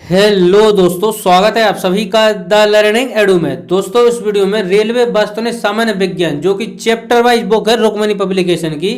Hello दोस्तों, स्वागत है आप सभी का द लर्निंग एडू में। दोस्तों, इस वीडियो में रेलवे वास्तु सामान्य विज्ञान जो कि चैप्टर वाइज बुक है रुक्मणी पब्लिकेशन की,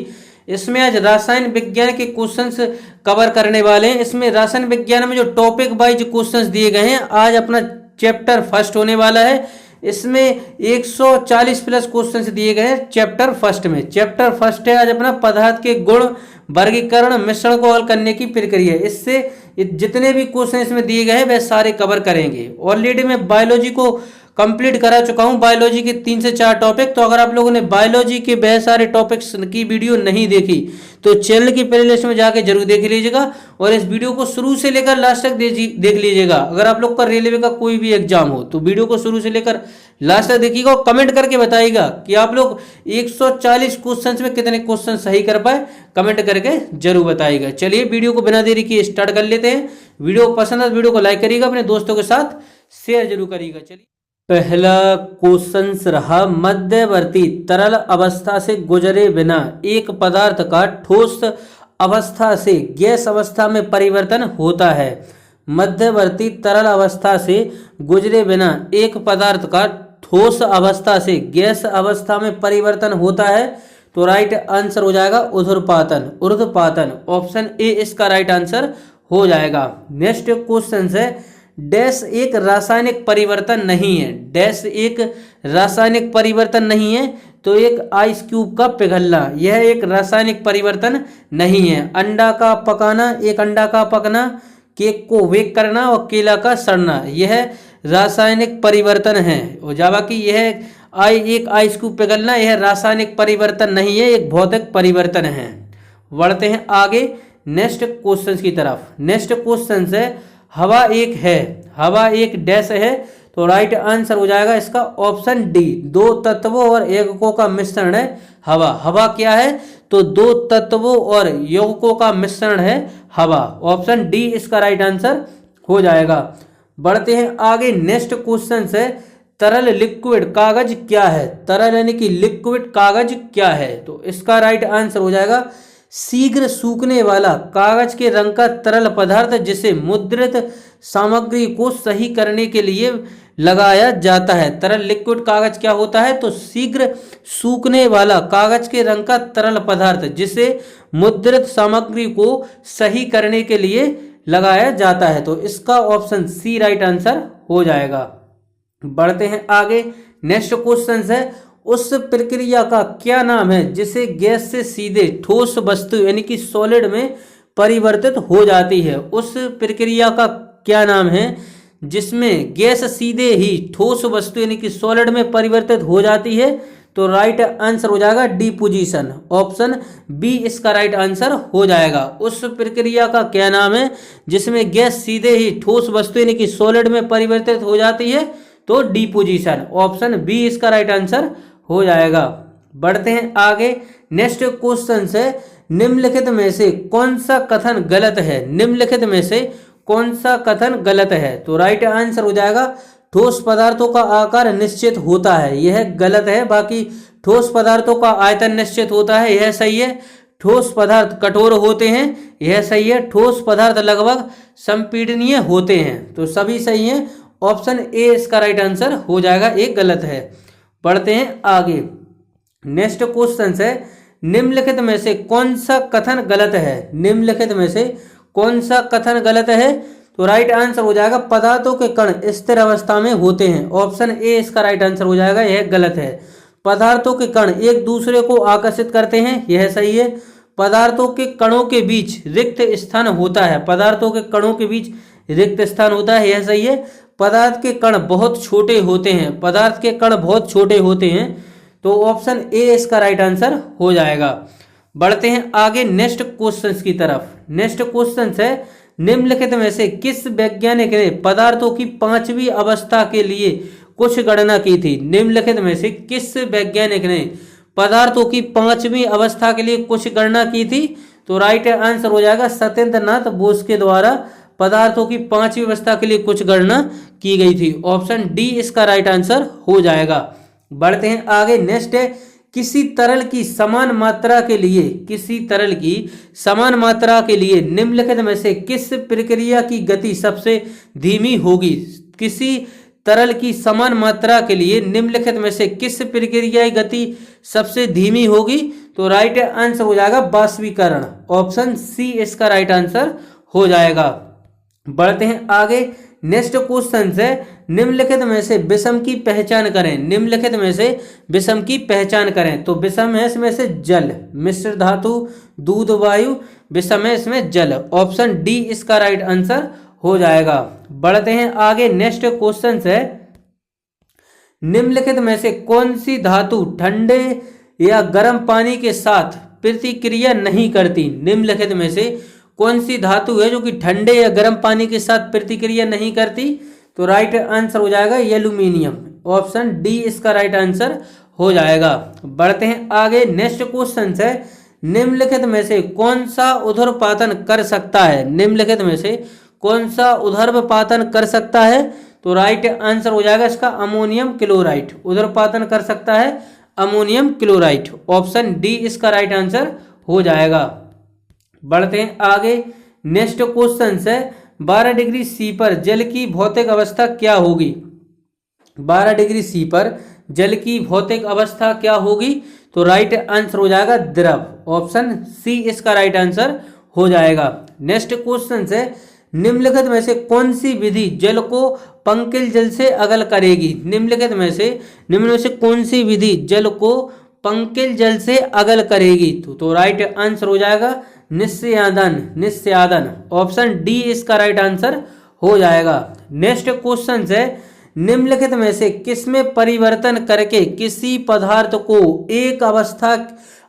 इसमें आज रसायन विज्ञान के क्वेश्चंस कवर करने वाले हैं। इसमें रसायन विज्ञान में जो टॉपिक वाइज क्वेश्चंस दिए गए हैं, आज अपना चैप्टर फर्स्ट होने वाला है। इसमें 140 प्लस क्वेश्चंस दिए गए हैं चैप्टर फर्स्ट में। चैप्टर फर्स्ट है आज अपना पदार्थ के गुण, वर्गीकरण, मिश्रण को हल करने की प्रक्रिया। इससे जितने भी क्वेश्चन इसमें दिए गए हैं वह सारे कवर करेंगे। ऑलरेडी मैं बायोलॉजी को कंप्लीट करा चुका हूं, बायोलॉजी के 3 से 4 टॉपिक। तो अगर आप लोगों ने बायोलॉजी के वह सारे टॉपिक्स की वीडियो नहीं देखी तो चैनल की प्लेलिस्ट में जाके जरूर देख लीजिएगा और इस वीडियो को शुरू से लेकर लास्ट तक देख लीजिएगा। अगर आप लोग का रेलवे का कोई भी एग्जाम हो तो वीडियो को शुरू से लेकर लास्ट तक देखिएगा और कमेंट करके बताइएगा कि आप लोग 140 क्वेश्चन में कितने क्वेश्चन सही कर पाए। कमेंट करके जरूर बताइएगा। चलिए वीडियो को बिना देरी किए स्टार्ट कर लेते हैं। वीडियो पसंद है तो वीडियो को लाइक करिएगा, अपने दोस्तों के साथ शेयर जरूर करिएगा। चलिए पहला क्वेश्चन रहा, मध्यवर्ती तरल अवस्था से गुजरे बिना एक पदार्थ का ठोस अवस्था से गैस अवस्था में परिवर्तन होता है। मध्यवर्ती तरल अवस्था से गुजरे बिना एक पदार्थ का ठोस अवस्था से गैस अवस्था में परिवर्तन होता है। तो राइट आंसर हो जाएगा ऊर्ध्वपातन। ऊर्ध्वपातन ऑप्शन ए इसका राइट आंसर हो जाएगा। नेक्स्ट क्वेश्चन है, डैश एक रासायनिक परिवर्तन नहीं है। डैश एक रासायनिक परिवर्तन नहीं है। तो एक आइस क्यूब का पिघलना, यह एक रासायनिक परिवर्तन नहीं है। अंडा का पकाना, एक अंडा का पकना, केक को बेक करना और केला का सड़ना, यह रासायनिक परिवर्तन है। और जबकि यह एक आइस क्यूब पिघलना यह रासायनिक परिवर्तन नहीं है, एक भौतिक परिवर्तन है। बढ़ते हैं आगे नेक्स्ट क्वेश्चन की तरफ। नेक्स्ट क्वेश्चन है, हवा एक है, हवा एक डैश है। तो राइट आंसर हो जाएगा इसका ऑप्शन डी, दो तत्वों और यौगिकों का मिश्रण है हवा। हवा क्या है? तो दो तत्वों और यौगिकों का मिश्रण है हवा। ऑप्शन डी इसका राइट आंसर हो जाएगा। बढ़ते हैं आगे नेक्स्ट क्वेश्चन है, तरल लिक्विड कागज क्या है? तरल यानी कि लिक्विड कागज क्या है? तो इसका राइट आंसर हो जाएगा शीघ्र सूखने वाला कागज के रंग का तरल पदार्थ जिसे मुद्रित सामग्री को सही करने के लिए लगाया जाता है। तरल लिक्विड कागज क्या होता है? तो शीघ्र सूखने वाला कागज के रंग का तरल पदार्थ जिसे मुद्रित सामग्री को सही करने के लिए लगाया जाता है। तो इसका ऑप्शन सी राइट आंसर हो जाएगा। बढ़ते हैं आगे नेक्स्ट क्वेश्चन है, उस प्रक्रिया का क्या नाम है जिसे गैस से सीधे ठोस वस्तु यानी कि सॉलिड में परिवर्तित हो जाती है? उस प्रक्रिया का क्या नाम है जिसमें गैस सीधे ही ठोस वस्तु यानी कि सॉलिड में परिवर्तित हो जाती है? तो राइट आंसर हो जाएगा डिपोजिशन। ऑप्शन बी इसका राइट आंसर हो जाएगा। उस प्रक्रिया का क्या नाम है जिसमें गैस सीधे ही ठोस वस्तु यानी कि सॉलिड में परिवर्तित हो जाती है? तो डिपोजिशन। ऑप्शन बी इसका राइट आंसर हो जाएगा। बढ़ते हैं आगे नेक्स्ट क्वेश्चन है, निम्नलिखित में से कौन सा कथन गलत है? निम्नलिखित में से कौन सा कथन गलत है? तो राइट आंसर हो जाएगा ठोस पदार्थों का आकार निश्चित होता है, यह गलत है। बाकी ठोस पदार्थों का आयतन निश्चित होता है, यह सही है। ठोस पदार्थ कठोर होते हैं, यह सही है। ठोस पदार्थ लगभग संपीडनीय होते हैं, तो सभी सही है। ऑप्शन ए इसका राइट आंसर हो जाएगा, एक गलत है। बढ़ते हैं आगे नेक्स्ट क्वेश्चन है, निम्नलिखित में से कौन सा कथन गलत है? निम्नलिखित में से कौन सा कथन गलत है? तो राइट आंसर हो जाएगा पदार्थों के कण स्थिर अवस्था में होते हैं। ऑप्शन ए इसका राइट आंसर हो जाएगा, यह गलत है। पदार्थों के कण एक दूसरे को आकर्षित करते हैं, यह सही है। पदार्थों के कणों के बीच रिक्त स्थान होता है, पदार्थों के कणों के बीच रिक्त स्थान होता है, यह सही है। पदार्थ के कण बहुत छोटे होते हैं, पदार्थ के कण बहुत छोटे होते हैं। तो ऑप्शन ए इसका राइट आंसर हो जाएगा। बढ़ते हैं आगे नेक्स्ट क्वेश्चन की तरफ। नेक्स्ट क्वेश्चन है, निम्नलिखित में से किस वैज्ञानिक ने पदार्थों की 5वीं अवस्था के लिए कुछ गणना की थी? निम्नलिखित में से किस वैज्ञानिक ने पदार्थों की 5वीं अवस्था के लिए कुछ गणना की थी? तो राइट आंसर हो जाएगा सत्येंद्र नाथ बोस के द्वारा पदार्थों की 5वीं अवस्था के लिए कुछ गणना की गई थी। ऑप्शन डी इसका राइट आंसर हो जाएगा। बढ़ते हैं आगे नेक्स्ट है, किसी तरल की समान मात्रा के लिए निम्नलिखित में से किस प्रक्रिया की गति सबसे धीमी होगी? किसी तरल की समान मात्रा के लिए निम्नलिखित में से किस प्रक्रिया की गति सबसे धीमी होगी? तो राइट आंसर हो जाएगा वाष्पीकरण। ऑप्शन सी इसका राइट आंसर हो जाएगा। बढ़ते हैं आगे। नेक्स्ट क्वेश्चन है, निम्नलिखित में से विषम की पहचान करें। निम्नलिखित में से विषम की पहचान करें। तो विषम है इसमें से जल, मिश्र धातु, दूध, वायु, विषम है इसमें जल। ऑप्शन डी इसका राइट आंसर हो जाएगा। बढ़ते हैं आगे। नेक्स्ट क्वेश्चन है, निम्नलिखित में से कौन सी धातु ठंडे या गर्म पानी के साथ प्रतिक्रिया नहीं करती? निम्नलिखित में से कौन सी धातु है जो कि ठंडे या गर्म पानी के साथ प्रतिक्रिया नहीं करती? तो राइट आंसर हो जाएगा एल्यूमिनियम। ऑप्शन डी इसका राइट आंसर हो जाएगा। बढ़ते हैं आगे। नेक्स्ट क्वेश्चन है, निम्नलिखित में से कौन सा ऊर्ध्वपातन कर सकता है? निम्नलिखित में से कौन सा ऊर्ध्वपातन कर सकता है? तो राइट आंसर हो जाएगा इसका अमोनियम क्लोराइड। ऊर्ध्वपातन कर सकता है अमोनियम क्लोराइड। ऑप्शन डी इसका राइट आंसर हो जाएगा। बढ़ते हैं आगे। नेक्स्ट क्वेश्चन है, 12 डिग्री सी पर जल की भौतिक अवस्था क्या होगी? 12 डिग्री सी पर जल की भौतिक अवस्था क्या होगी? तो राइट आंसर हो जाएगा द्रव। ऑप्शन सी इसका राइट आंसर हो जाएगा। नेक्स्ट क्वेश्चन है, निम्नलिखित में से कौन सी विधि जल को पंकिल जल से अलग करेगी? निम्नलिखित में से कौन सी विधि जल को पंकिल जल से अलग करेगी? तो राइट आंसर हो जाएगा निस्यादन। ऑप्शन डी इसका राइट आंसर हो जाएगा। नेक्स्ट क्वेश्चन है, निम्नलिखित में से किसमें परिवर्तन करके किसी पदार्थ को एक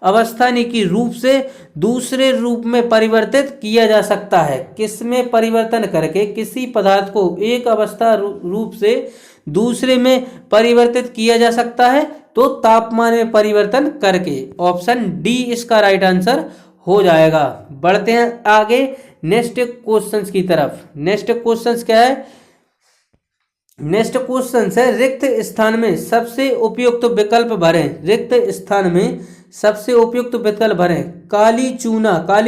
अवस्थानिकी रूप से दूसरे रूप में परिवर्तित किया जा सकता है? किसमें परिवर्तन करके किसी पदार्थ को एक अवस्था रूप से दूसरे में परिवर्तित किया जा सकता है? तो तापमान में परिवर्तन करके। ऑप्शन डी इसका राइट आंसर हो जाएगा। बढ़ते हैं आगे नेक्स्ट क्वेश्चंस की तरफ। नेक्स्ट क्वेश्चंस क्या है? नेक्स्ट क्वेश्चन है, रिक्त स्थान में सबसे उपयुक्त विकल्प भरें। रिक्त स्थान में सबसे उपयुक्त विकल्प भरें। काली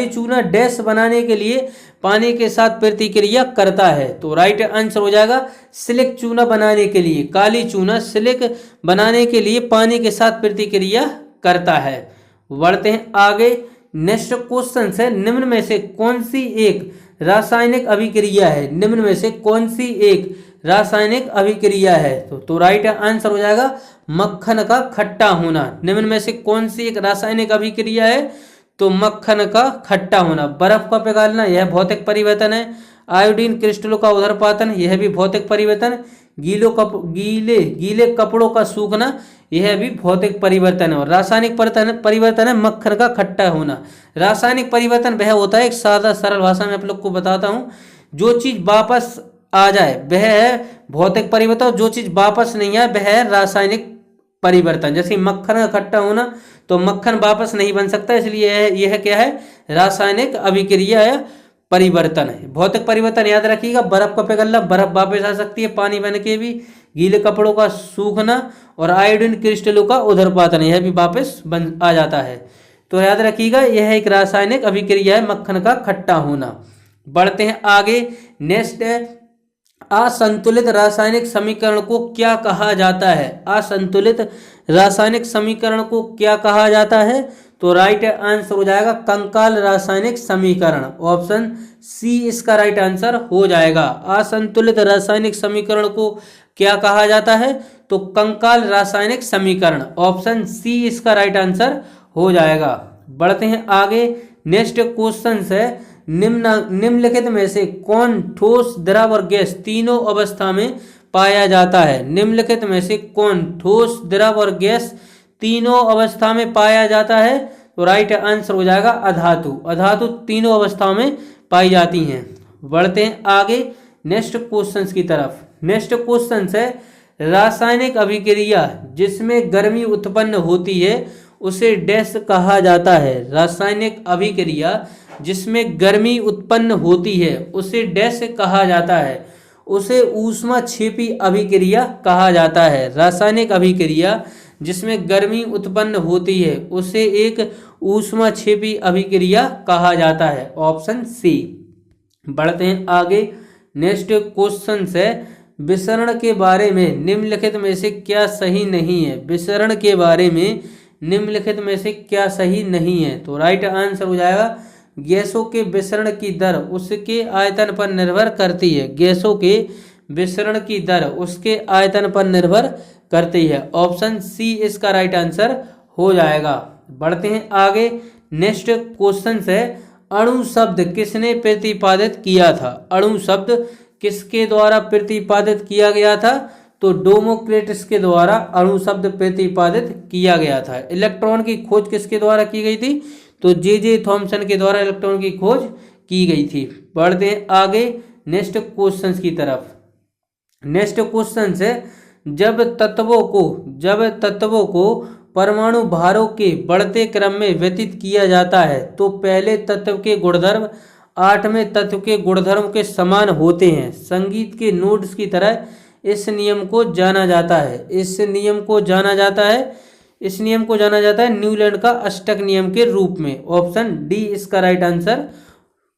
चूना डैश बनाने के लिए पानी के साथ प्रतिक्रिया करता है। तो राइट आंसर हो जाएगा सिलिक चूना बनाने के लिए। काली चूना सिलिक बनाने के लिए पानी के साथ प्रतिक्रिया करता है। बढ़ते हैं आगे। नेक्स्ट क्वेश्चन है, निम्न में से कौन सी एक रासायनिक अभिक्रिया है? निम्न में से कौन सी एक रासायनिक अभिक्रिया है? तो राइट आंसर हो जाएगा मक्खन का खट्टा होना। निम्न में से कौन सी एक रासायनिक अभिक्रिया है? तो मक्खन का खट्टा होना। बर्फ का पिघलना यह भौतिक परिवर्तन है। आयोडीन क्रिस्टलों का ऊर्ध्वपातन यह भी भौतिक परिवर्तन। गीले कपड़ों का सूखना यह भी भौतिक परिवर्तन है। और रासायनिक परिवर्तन है मक्खन का खट्टा होना। रासायनिक परिवर्तन वह होता है, एक सादा सरल भाषा में आप लोग को बताता हूँ, जो चीज वापस आ जाए वह है भौतिक परिवर्तन, जो चीज वापस नहीं आए वह है रासायनिक परिवर्तन। जैसे मक्खन का खट्टा होना, तो मक्खन वापस नहीं बन सकता, इसलिए यह क्या है? रासायनिक अभिक्रिया है, परिवर्तन है। भौतिक परिवर्तन याद रखिएगा, बर्फ का पिघलना, बर्फ वापस आ सकती है पानी बन के भी। गीले कपड़ों का सूखना और आयोडीन क्रिस्टलों का ऊर्ध्वपातन यह भी वापस बन आ जाता है। तो याद रखिएगा यह एक रासायनिक अभिक्रिया है, मक्खन का खट्टा होना। बढ़ते हैं आगे। नेक्स्ट है, असंतुलित रासायनिक समीकरण को क्या कहा जाता है? असंतुलित रासायनिक समीकरण को क्या कहा जाता है? तो राइट आंसर हो जाएगा कंकाल रासायनिक समीकरण। ऑप्शन सी इसका राइट आंसर हो जाएगा। असंतुलित रासायनिक समीकरण को क्या कहा जाता है? तो कंकाल रासायनिक समीकरण। ऑप्शन सी इसका राइट आंसर हो जाएगा। बढ़ते हैं आगे। नेक्स्ट क्वेश्चन है, निम्नलिखित में से कौन ठोस, द्रव और गैस तीनों अवस्था में पाया जाता है? निम्नलिखित में से कौन ठोस, द्रव और गैस तीनों अवस्था में पाया जाता है? तो राइट आंसर हो जाएगा अधातु। अधातु तीनों अवस्थाओं में पाई जाती हैं। बढ़ते हैं आगे नेक्स्ट क्वेश्चंस की तरफ। नेक्स्ट क्वेश्चन है, रासायनिक अभिक्रिया जिसमें गर्मी उत्पन्न होती है उसे डैश कहा जाता है। रासायनिक अभिक्रिया जिसमें गर्मी उत्पन्न होती है उसे डैश कहा जाता है। उसे ऊष्माक्षेपी अभिक्रिया कहा जाता है। रासायनिक अभिक्रिया जिसमें गर्मी उत्पन्न होती है उसे एक ऊष्माक्षेपी अभिक्रिया कहा जाता है। Option C. बढ़ते हैं आगे। नेक्स्ट क्वेश्चन है, विसरण के बारे में निम्नलिखित में से क्या सही नहीं है। विसरण के बारे में निम्नलिखित में से क्या सही नहीं है। तो राइट आंसर हो जाएगा, गैसों के विसरण की दर उसके आयतन पर निर्भर करती है। गैसों के विसरण की दर उसके आयतन पर निर्भर करती है। ऑप्शन सी इसका राइट आंसर हो जाएगा। बढ़ते हैं आगे। नेक्स्ट क्वेश्चन है, अणु शब्द किसने प्रतिपादित किया था। अणु शब्द किसके द्वारा प्रतिपादित किया गया था। तो डेमोक्रिटस के द्वारा अणु शब्द प्रतिपादित किया गया था। इलेक्ट्रॉन की खोज किसके द्वारा की गई थी। तो जे थॉमसन के द्वारा इलेक्ट्रॉन की खोज की गई थी। बढ़ते हैं आगे नेक्स्ट क्वेश्चन की तरफ। नेक्स्ट क्वेश्चन है, जब तत्वों को परमाणु भारों के बढ़ते क्रम में व्यतीत किया जाता है तो पहले तत्व के गुणधर्म 8वें तत्व के गुणधर्म के समान होते हैं। संगीत के नोट्स की तरह इस नियम को जाना जाता है। इस नियम को जाना जाता है न्यूलैंड का अष्टक नियम के रूप में। ऑप्शन डी इसका राइट आंसर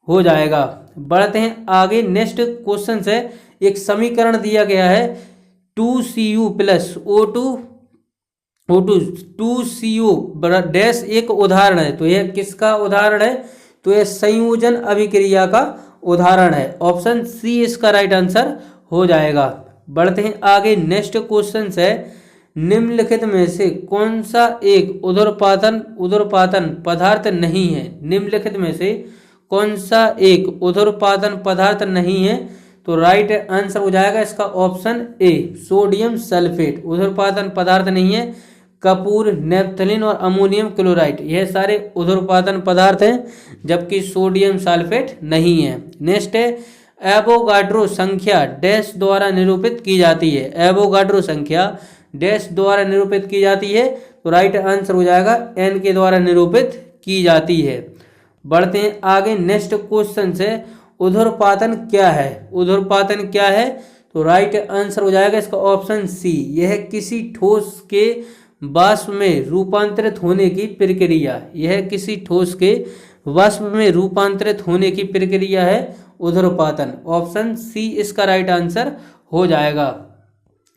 हो जाएगा। बढ़ते हैं आगे। नेक्स्ट क्वेश्चन है, एक समीकरण दिया गया है 2Cu plus O2 2Cu dash एक उदाहरण है। तो यह किसका उदाहरण है। तो यह संयोजन अभिक्रिया का उदाहरण है। ऑप्शन सी इसका राइट आंसर हो जाएगा। बढ़ते हैं आगे। नेक्स्ट क्वेश्चन है, निम्नलिखित में से कौन सा एक उदरपातन पदार्थ नहीं है। निम्नलिखित में से कौन सा एक उदरपातन पदार्थ नहीं है। तो राइट आंसर हो जाएगा इसका ऑप्शन ए, सोडियम सल्फेट उदरपातन पदार्थ नहीं है। कपूर, नेप्थलीन और अमोनियम क्लोराइड यह सारे उदरपातन पदार्थ हैं, जबकि सोडियम सल्फेट नहीं है। नेक्स्ट है, एवोगाड्रो संख्या डैश द्वारा निरूपित की जाती है। एवोगाड्रो संख्या डैश द्वारा निरूपित की जाती है। तो राइट आंसर हो जाएगा एन के द्वारा निरूपित की जाती है। बढ़ते हैं आगे। नेक्स्ट क्वेश्चन है, उदरपातन क्या है। उदरपातन क्या है। तो राइट आंसर हो जाएगा इसका ऑप्शन सी, यह किसी ठोस के वाष्प में रूपांतरित होने की प्रक्रिया। यह किसी ठोस के वाष्प में रूपांतरित होने की प्रक्रिया है उदरपातन। ऑप्शन सी इसका राइट आंसर हो जाएगा।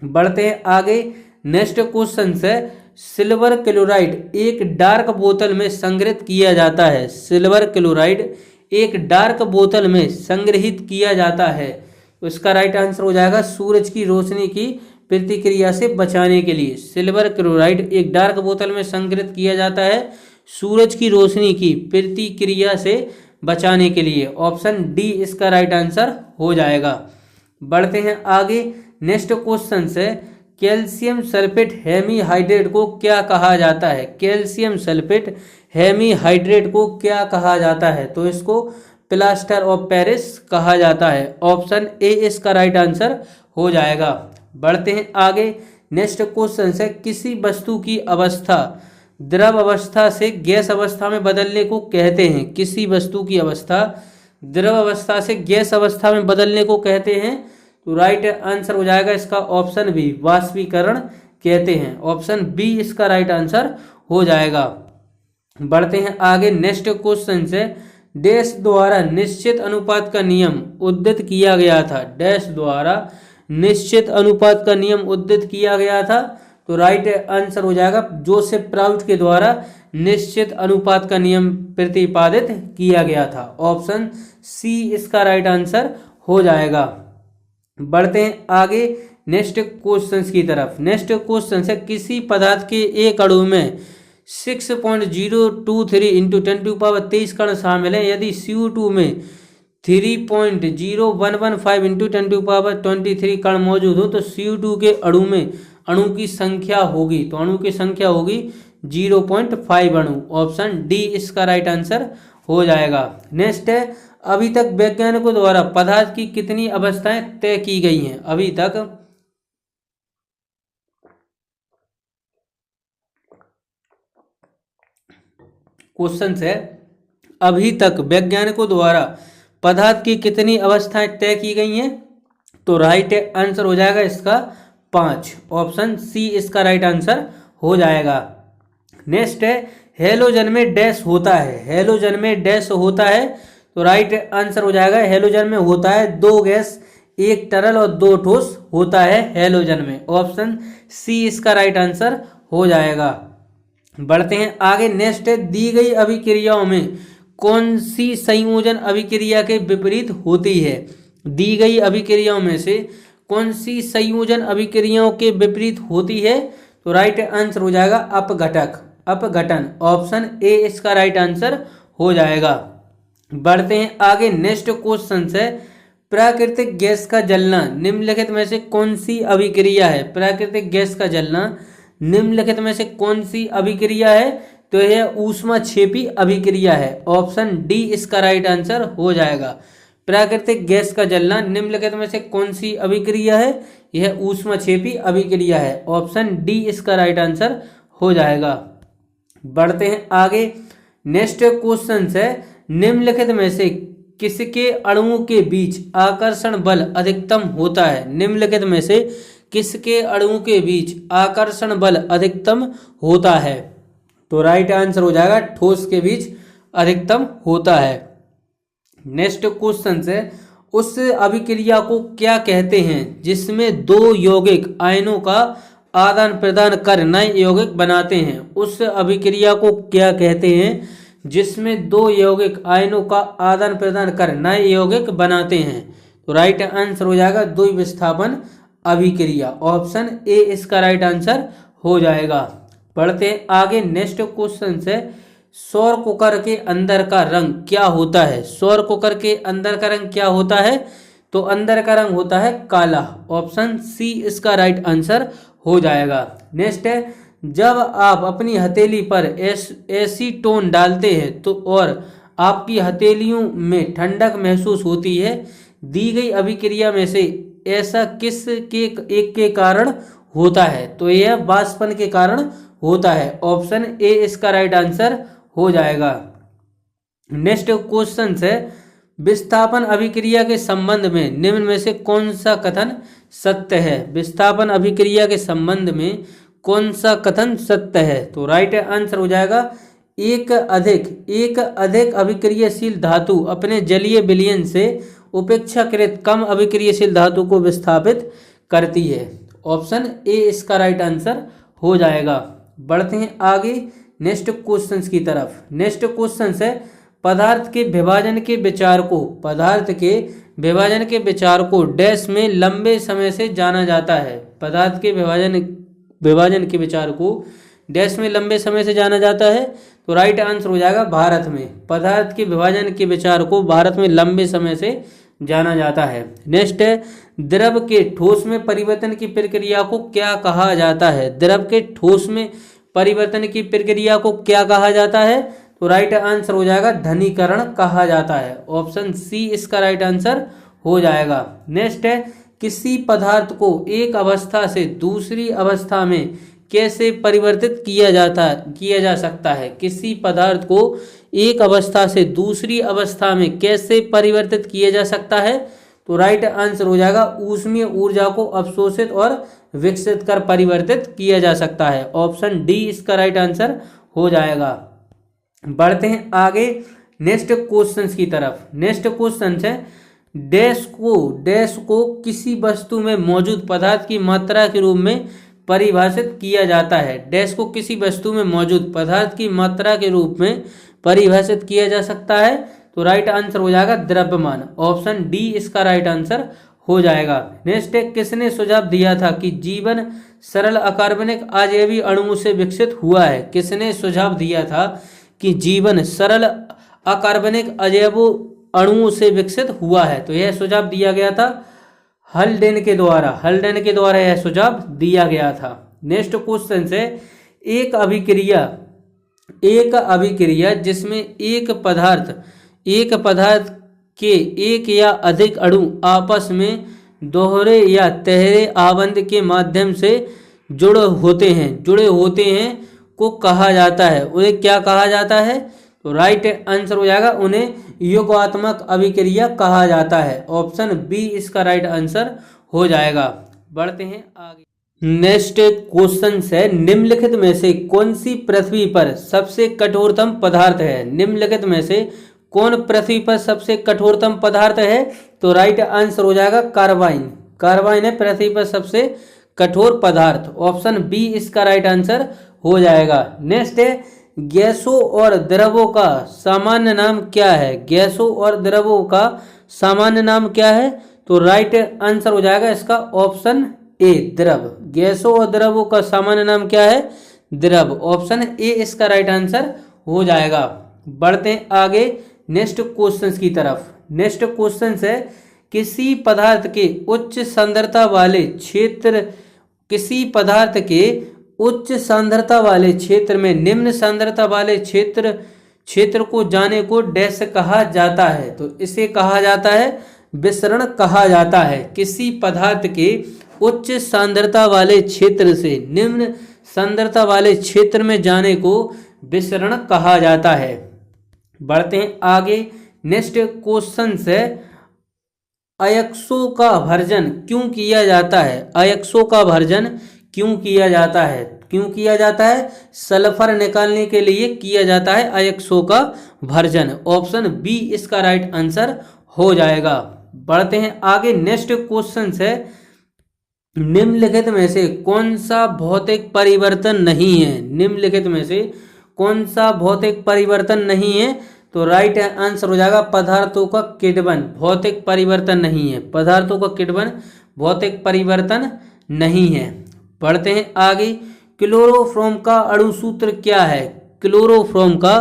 बढ़ते हैं आगे। नेक्स्ट क्वेश्चन है, सिल्वर क्लोराइड एक डार्क बोतल में संग्रहित किया जाता है। सिल्वर क्लोराइड एक डार्क बोतल में संग्रहित किया जाता है। तो इसका राइट आंसर हो जाएगा सूरज की रोशनी की प्रतिक्रिया से बचाने के लिए। सिल्वर क्लोराइड एक डार्क बोतल में संग्रहित किया जाता है सूरज की रोशनी की प्रतिक्रिया से बचाने के लिए। ऑप्शन डी इसका राइट आंसर हो जाएगा। बढ़ते हैं आगे। नेक्स्ट क्वेश्चन है, कैल्शियम सल्फेट हेमीहाइड्रेट को क्या कहा जाता है। कैल्शियम सल्फेट हेमीहाइड्रेट को क्या कहा जाता है। तो इसको प्लास्टर ऑफ पेरिस कहा जाता है। ऑप्शन ए इसका राइट आंसर हो जाएगा। बढ़ते हैं आगे। नेक्स्ट क्वेश्चन है, किसी वस्तु की अवस्था द्रव अवस्था से गैस अवस्था में बदलने को कहते हैं। किसी वस्तु की अवस्था द्रव अवस्था से गैस अवस्था में बदलने को कहते हैं। तो राइट आंसर हो जाएगा इसका ऑप्शन बी, वाष्पीकरण कहते हैं। ऑप्शन बी इसका राइट आंसर हो जाएगा। बढ़ते हैं आगे। नेक्स्ट क्वेश्चन है, डैश द्वारा निश्चित अनुपात का नियम उद्धृत किया गया था। डैश द्वारा निश्चित अनुपात का नियम उद्धृत किया गया था। तो राइट आंसर हो जाएगा जोसेफ प्राउट के द्वारा निश्चित अनुपात का नियम प्रतिपादित किया गया था। ऑप्शन सी इसका राइट आंसर हो जाएगा। बढ़ते हैं आगे नेक्स्ट क्वेश्चन की तरफ। नेक्स्ट क्वेश्चन है, किसी पदार्थ के एक अणु में 6.023 इंटू 10⁻23 कण शामिल है। यदि CO2 में 3.0115 इंटू 10⁻23 कण मौजूद हो तो CO2 के अणु की संख्या होगी। तो अणु की संख्या होगी 0.5 अणु। ऑप्शन डी इसका राइट आंसर हो जाएगा। नेक्स्ट है, अभी तक वैज्ञानिकों द्वारा पदार्थ की कितनी अवस्थाएं तय की गई हैं। अभी तक क्वेश्चन है, अभी तक वैज्ञानिकों द्वारा पदार्थ की कितनी अवस्थाएं तय की गई हैं। तो राइट आंसर हो जाएगा इसका 5। ऑप्शन सी इसका राइट आंसर हो जाएगा। नेक्स्ट है हेलोजन में डैश होता है, हेलोजन में डैश होता है, तो राइट आंसर हो जाएगा हेलोजन में होता है 2 गैस, 1 तरल और 2 ठोस होता है हेलोजन में। ऑप्शन सी इसका राइट आंसर हो जाएगा। बढ़ते हैं आगे। नेक्स्ट है दी गई अभिक्रियाओं में कौन सी संयोजन अभिक्रिया के विपरीत होती है। दी गई अभिक्रियाओं में से कौन सी संयोजन अभिक्रियाओं के विपरीत होती है, तो राइट आंसर हो जाएगा अपघटक, अपघटन। ऑप्शन ए इसका राइट आंसर हो जाएगा। बढ़ते हैं आगे। नेक्स्ट क्वेश्चन है प्राकृतिक गैस का जलना निम्नलिखित में से कौन सी अभिक्रिया है। प्राकृतिक गैस का जलना निम्नलिखित में से कौन सी अभिक्रिया है, तो यह ऊष्माक्षेपी अभिक्रिया है। ऑप्शन डी इसका राइट आंसर हो जाएगा। प्राकृतिक गैस का जलना निम्नलिखित में से कौन सी अभिक्रिया है, यह ऊष्माक्षेपी अभिक्रिया है। ऑप्शन डी इसका राइट आंसर हो जाएगा। बढ़ते हैं आगे। नेक्स्ट क्वेश्चन है निम्नलिखित में से किसके अणुओं के बीच आकर्षण बल अधिकतम होता है। निम्नलिखित में से किसके अणुओं के बीच आकर्षण बल अधिकतम होता है, तो राइट आंसर हो जाएगा ठोस के बीच अधिकतम होता है। नेक्स्ट क्वेश्चन है उस अभिक्रिया को क्या कहते हैं जिसमें 2 यौगिक आयनों का आदान प्रदान कर नए यौगिक बनाते हैं। उस अभिक्रिया को क्या कहते हैं जिसमें 2 यौगिक आयनों का आदान प्रदान कर नए यौगिक बनाते हैं, तो राइट आंसर हो जाएगा द्विविस्थापन अभिक्रिया। ऑप्शन ए इसका राइट आंसर हो जाएगा। बढ़ते हैं आगे। नेक्स्ट क्वेश्चन है सौर कुकर के अंदर का रंग क्या होता है। सौर कुकर के अंदर का रंग क्या होता है, तो अंदर का रंग होता है काला। ऑप्शन सी इसका राइट आंसर हो जाएगा। नेक्स्ट है जब आप अपनी हथेली पर एसीटोन डालते हैं तो और आपकी हथेलियों में ठंडक महसूस होती है, दी गई अभिक्रिया में से ऐसा किस के एक के कारण होता है, तो यह वाष्पन के कारण होता है। ऑप्शन ए इसका राइट आंसर हो जाएगा। नेक्स्ट क्वेश्चन है विस्थापन अभिक्रिया के संबंध में निम्न में से कौन सा कथन सत्य है। विस्थापन अभिक्रिया के संबंध में कौन सा कथन सत्य है, तो राइट आंसर हो जाएगा एक अधिक अभिक्रियाशील धातु अपने जलीय विलयन से उपेक्षाकृत कम अभिक्रियाशील धातु को विस्थापित करती है। ऑप्शन ए इसका राइट आंसर हो जाएगा। बढ़ते हैं आगे नेक्स्ट क्वेश्चंस की तरफ। नेक्स्ट क्वेश्चन है पदार्थ के विभाजन के विचार को डैश में लंबे समय से जाना जाता है। पदार्थ के विभाजन के विचार को डैश में लंबे समय से जाना जाता है, तो राइट आंसर हो जाएगा भारत में। पदार्थ के विभाजन के विचार को भारत में लंबे समय से जाना जाता है। नेक्स्ट है द्रव के ठोस में परिवर्तन की प्रक्रिया को क्या कहा जाता है। द्रव के ठोस में परिवर्तन की प्रक्रिया को क्या कहा जाता है, तो राइट आंसर हो जाएगा धनीकरण कहा जाता है। ऑप्शन सी इसका राइट आंसर हो जाएगा। नेक्स्ट है किसी पदार्थ को एक अवस्था से दूसरी अवस्था में कैसे परिवर्तित किया जा सकता है। किसी पदार्थ को एक अवस्था से दूसरी अवस्था में कैसे परिवर्तित किया जा सकता है, तो राइट आंसर हो जाएगा ऊष्मीय ऊर्जा को अवशोषित और विकसित कर परिवर्तित किया जा सकता है। ऑप्शन डी इसका राइट आंसर हो जाएगा। बढ़ते हैं आगे नेक्स्ट क्वेश्चंस की तरफ। नेक्स्ट क्वेश्चन है डैश को किसी वस्तु में मौजूद पदार्थ की मात्रा के रूप में परिभाषित किया जाता है। डैश को किसी वस्तु में मौजूद पदार्थ की मात्रा के रूप में परिभाषित किया जा सकता है, तो राइट आंसर हो जाएगा द्रव्यमान। ऑप्शन डी इसका राइट आंसर हो जाएगा। नेक्स्ट है किसने सुझाव दिया था कि जीवन सरल अकार्बनिक अजैवी अणुओं से विकसित हुआ है। किसने सुझाव दिया था कि जीवन सरल अकार्बनिक अजैव अणुओं से विकसित हुआ है, तो यह सुझाव दिया गया था हल्डेन के द्वारा यह सुझाव दिया गया था। नेक्स्ट क्वेश्चन है एक अभिक्रिया जिसमें एक पदार्थ के एक या अधिक अणु आपस में दोहरे या तिहरे आबंध के माध्यम से जुड़े होते हैं को कहा जाता है। उन्हें क्या कहा जाता है, तो राइट आंसर हो जाएगा उन्हें युग्मात्मक अभिक्रिया कहा जाता है। ऑप्शन बी इसका राइट आंसर हो जाएगा। बढ़ते हैं आगे। नेक्स्ट क्वेश्चन है, निम्नलिखित में से कौन सी पृथ्वी पर सबसे कठोरतम पदार्थ है? निम्नलिखित में से कौन पृथ्वी पर सबसे कठोरतम पदार्थ है? तो राइट आंसर हो जाएगा कार्बाइन। कार्बाइन है पृथ्वी पर सबसे कठोर पदार्थ। ऑप्शन बी इसका राइट आंसर हो जाएगा। नेक्स्ट है, गैसों और द्रवों का सामान्य नाम क्या है? गैसों और द्रवों का सामान्य नाम क्या है? तो राइट आंसर हो जाएगा इसका ऑप्शन ए द्रव। गैसों और द्रवों का सामान्य नाम क्या है? द्रव। ऑप्शन ए इसका राइट आंसर हो जाएगा। बढ़ते हैं आगे नेक्स्ट क्वेश्चंस की तरफ। नेक्स्ट क्वेश्चन है, किसी पदार्थ के उच्च सांद्रता वाले क्षेत्र किसी पदार्थ के उच्च सांद्रता वाले क्षेत्र में निम्न सांद्रता वाले क्षेत्र को जाने को डैश कहा जाता है? तो इसे कहा जाता है विसरण कहा जाता है। किसी पदार्थ के उच्च सांद्रता वाले क्षेत्र से निम्न सांद्रता वाले क्षेत्र में जाने को विसरण कहा जाता है। बढ़ते हैं आगे नेक्स्ट क्वेश्चन है, अयस्कों का भर्जन क्यों किया जाता है? अयस्कों का भर्जन क्यों किया जाता है? क्यों किया जाता है? सल्फर निकालने के लिए किया जाता है अयस्कों का भर्जन। ऑप्शन बी इसका राइट आंसर हो जाएगा। बढ़ते हैं आगे नेक्स्ट क्वेश्चन है, निम्नलिखित में से कौन सा भौतिक परिवर्तन नहीं है? निम्नलिखित में से कौन सा भौतिक परिवर्तन नहीं है? तो राइट आंसर हो जाएगा पदार्थों का किण्वन। भौतिक परिवर्तन नहीं है, पदार्थों का किण्वन भौतिक परिवर्तन नहीं है। बढ़ते हैं आगे, क्लोरोफॉर्म का अणुसूत्र क्या है? क्लोरोफॉर्म का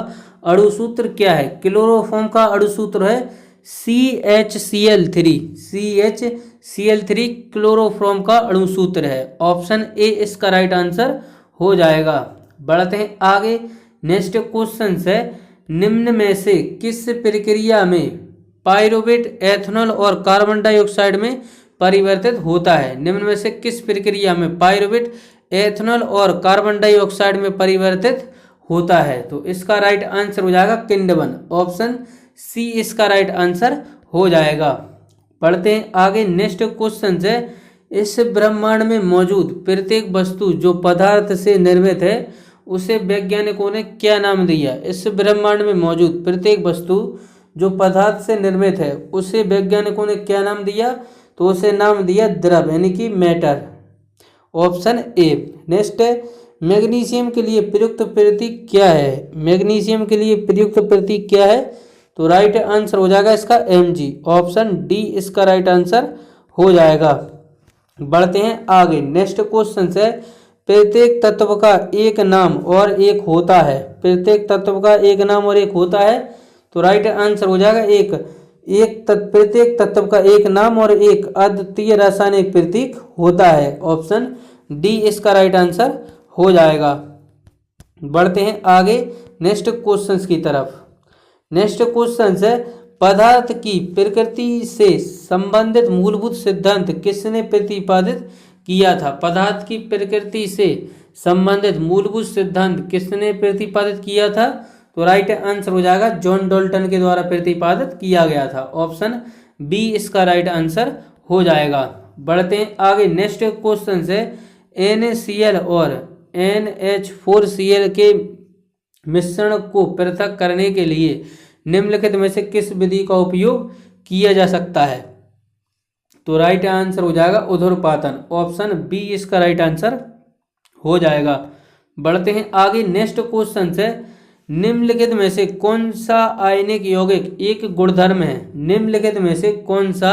अणुसूत्र क्या है? क्लोरोफॉर्म का अणुसूत्र है CHCl3। CHCl3 क्लोरोफॉर्म का अणुसूत्र है। ऑप्शन ए इसका राइट आंसर हो जाएगा। बढ़ते हैं आगे नेक्स्ट क्वेश्चन है, निम्न में से किस प्रक्रिया में पायरुवेट एथेनॉल और कार्बन डाइऑक्साइड में परिवर्तित होता है? निम्न में से किस प्रक्रिया में पायरुवेट एथेनॉल और कार्बन डाइऑक्साइड में परिवर्तित होता है? तो इसका राइट आंसर हो जाएगा किण्वन। ऑप्शन सी इसका राइट आंसर हो जाएगा। पढ़ते हैं आगे नेक्स्ट क्वेश्चन है, इस ब्रह्मांड में मौजूद प्रत्येक वस्तु जो पदार्थ से निर्मित है उसे वैज्ञानिकों ने क्या नाम दिया? इस ब्रह्मांड में मौजूद प्रत्येक वस्तु जो पदार्थ से निर्मित है उसे वैज्ञानिकों ने क्या नाम दिया? तो उसे नाम दिया द्रव यानी कि मैटर। Option A. नेक्स्ट है, मैग्नीशियम के लिए प्रयुक्त प्रतीक क्या है? मैग्नीशियम के लिए प्रयुक्त प्रतीक क्या है? तो राइट आंसर हो जाएगा इसका Mg। ऑप्शन डी इसका राइट आंसर हो जाएगा। बढ़ते हैं आगे नेक्स्ट क्वेश्चन है, प्रत्येक तत्व का एक नाम और एक होता है। प्रत्येक तत्व का एक नाम और एक होता है। तो राइट आंसर हो जाएगा प्रत्येक तत्व का एक नाम और एक अद्वितीय रासायनिक प्रतीक होता है। ऑप्शन डी इसका राइट आंसर हो जाएगा। बढ़ते हैं आगे नेक्स्ट क्वेश्चंस की तरफ। नेक्स्ट क्वेश्चन है, पदार्थ की प्रकृति से संबंधित मूलभूत सिद्धांत किसने प्रतिपादित किया था? पदार्थ की प्रकृति से संबंधित मूलभूत सिद्धांत किसने प्रतिपादित किया था? तो राइट आंसर हो जाएगा जॉन डाल्टन के द्वारा प्रतिपादित किया गया था। ऑप्शन बी इसका राइट आंसर हो जाएगा। बढ़ते हैं आगे नेक्स्ट क्वेश्चन है, NaCl और NH4Cl के मिश्रण को पृथक करने के लिए निम्नलिखित में से किस विधि का उपयोग किया जा सकता है? तो राइट आंसर हो जाएगा ऊर्ध्वपातन। ऑप्शन बी इसका राइट आंसर हो जाएगा। बढ़ते हैं आगे नेक्स्ट क्वेश्चन है, निम्नलिखित में से कौन सा आयनिक यौगिक एक गुणधर्म है? निम्नलिखित में से कौन सा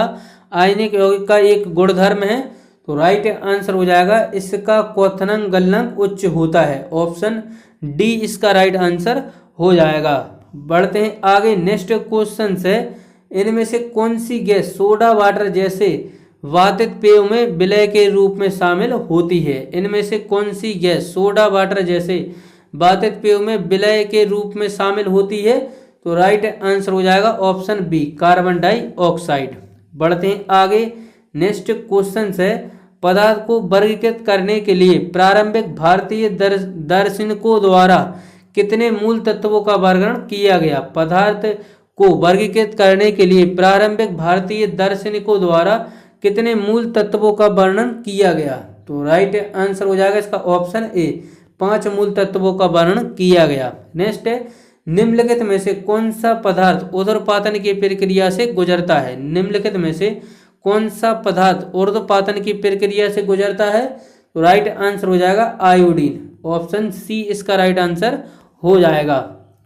आयनिक यौगिक का एक गुणधर्म है? तो राइट आंसर हो जाएगा इसका क्वथनांक गलनांक उच्च होता है। ऑप्शन डी इसका राइट आंसर हो जाएगा। बढ़ते हैं आगे नेक्स्ट क्वेश्चन है, इनमें से कौन सी गैस सोडा वाटर जैसे वातित पेयों में विलय के रूप में शामिल होती है? इनमें से कौन सी गैस सोडा वाटर जैसे वातित पेयों में विलय के रूप में शामिल होती है? तो राइट आंसर हो जाएगा ऑप्शन बी कार्बन डाइऑक्साइड। बढ़ते हैं आगे नेक्स्ट क्वेश्चन है, पदार्थ को वर्गीकृत करने के लिए प्रारंभिक भारतीय दार्शनिकों द्वारा कितने मूल तत्वों का वर्णन किया गया? पदार्थ को वर्गीकृत करने के लिए प्रारंभिक भारतीय दार्शनिकों द्वारा कितने मूल तत्वों का वर्णन किया गया? तो राइट आंसर हो जाएगा इसका ऑप्शन ए, 5 मूल तत्वों का वर्णन किया गया। नेक्स्ट है, निम्नलिखित में से कौन सा पदार्थ ऊर्ध्वपातन की प्रक्रिया से गुजरता है? निम्नलिखित में से कौन सा पदार्थ ऊर्ध्वपातन की प्रक्रिया से गुजरता है? तो राइट आंसर हो जाएगा आयोडीन, ऑप्शन सी इसका राइट आंसर हो जाएगा।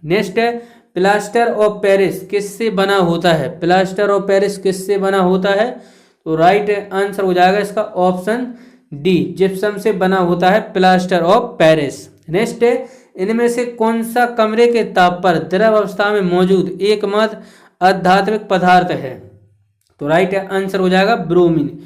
नेक्स्ट है, प्लास्टर ऑफ पेरिस किससे बना होता है? प्लास्टर ऑफ पेरिस किससे बना होता है? तो राइट आंसर हो जाएगा इसका ऑप्शन डी, जिप्सम से बना होता है प्लास्टर ऑफ पेरिस। नेक्स्ट है, इनमें से कौन सा कमरे के ताप पर द्रव अवस्था में मौजूद एकमात्र आध्यात्मिक पदार्थ है? तो राइट आंसर हो जाएगा ब्रोमीन।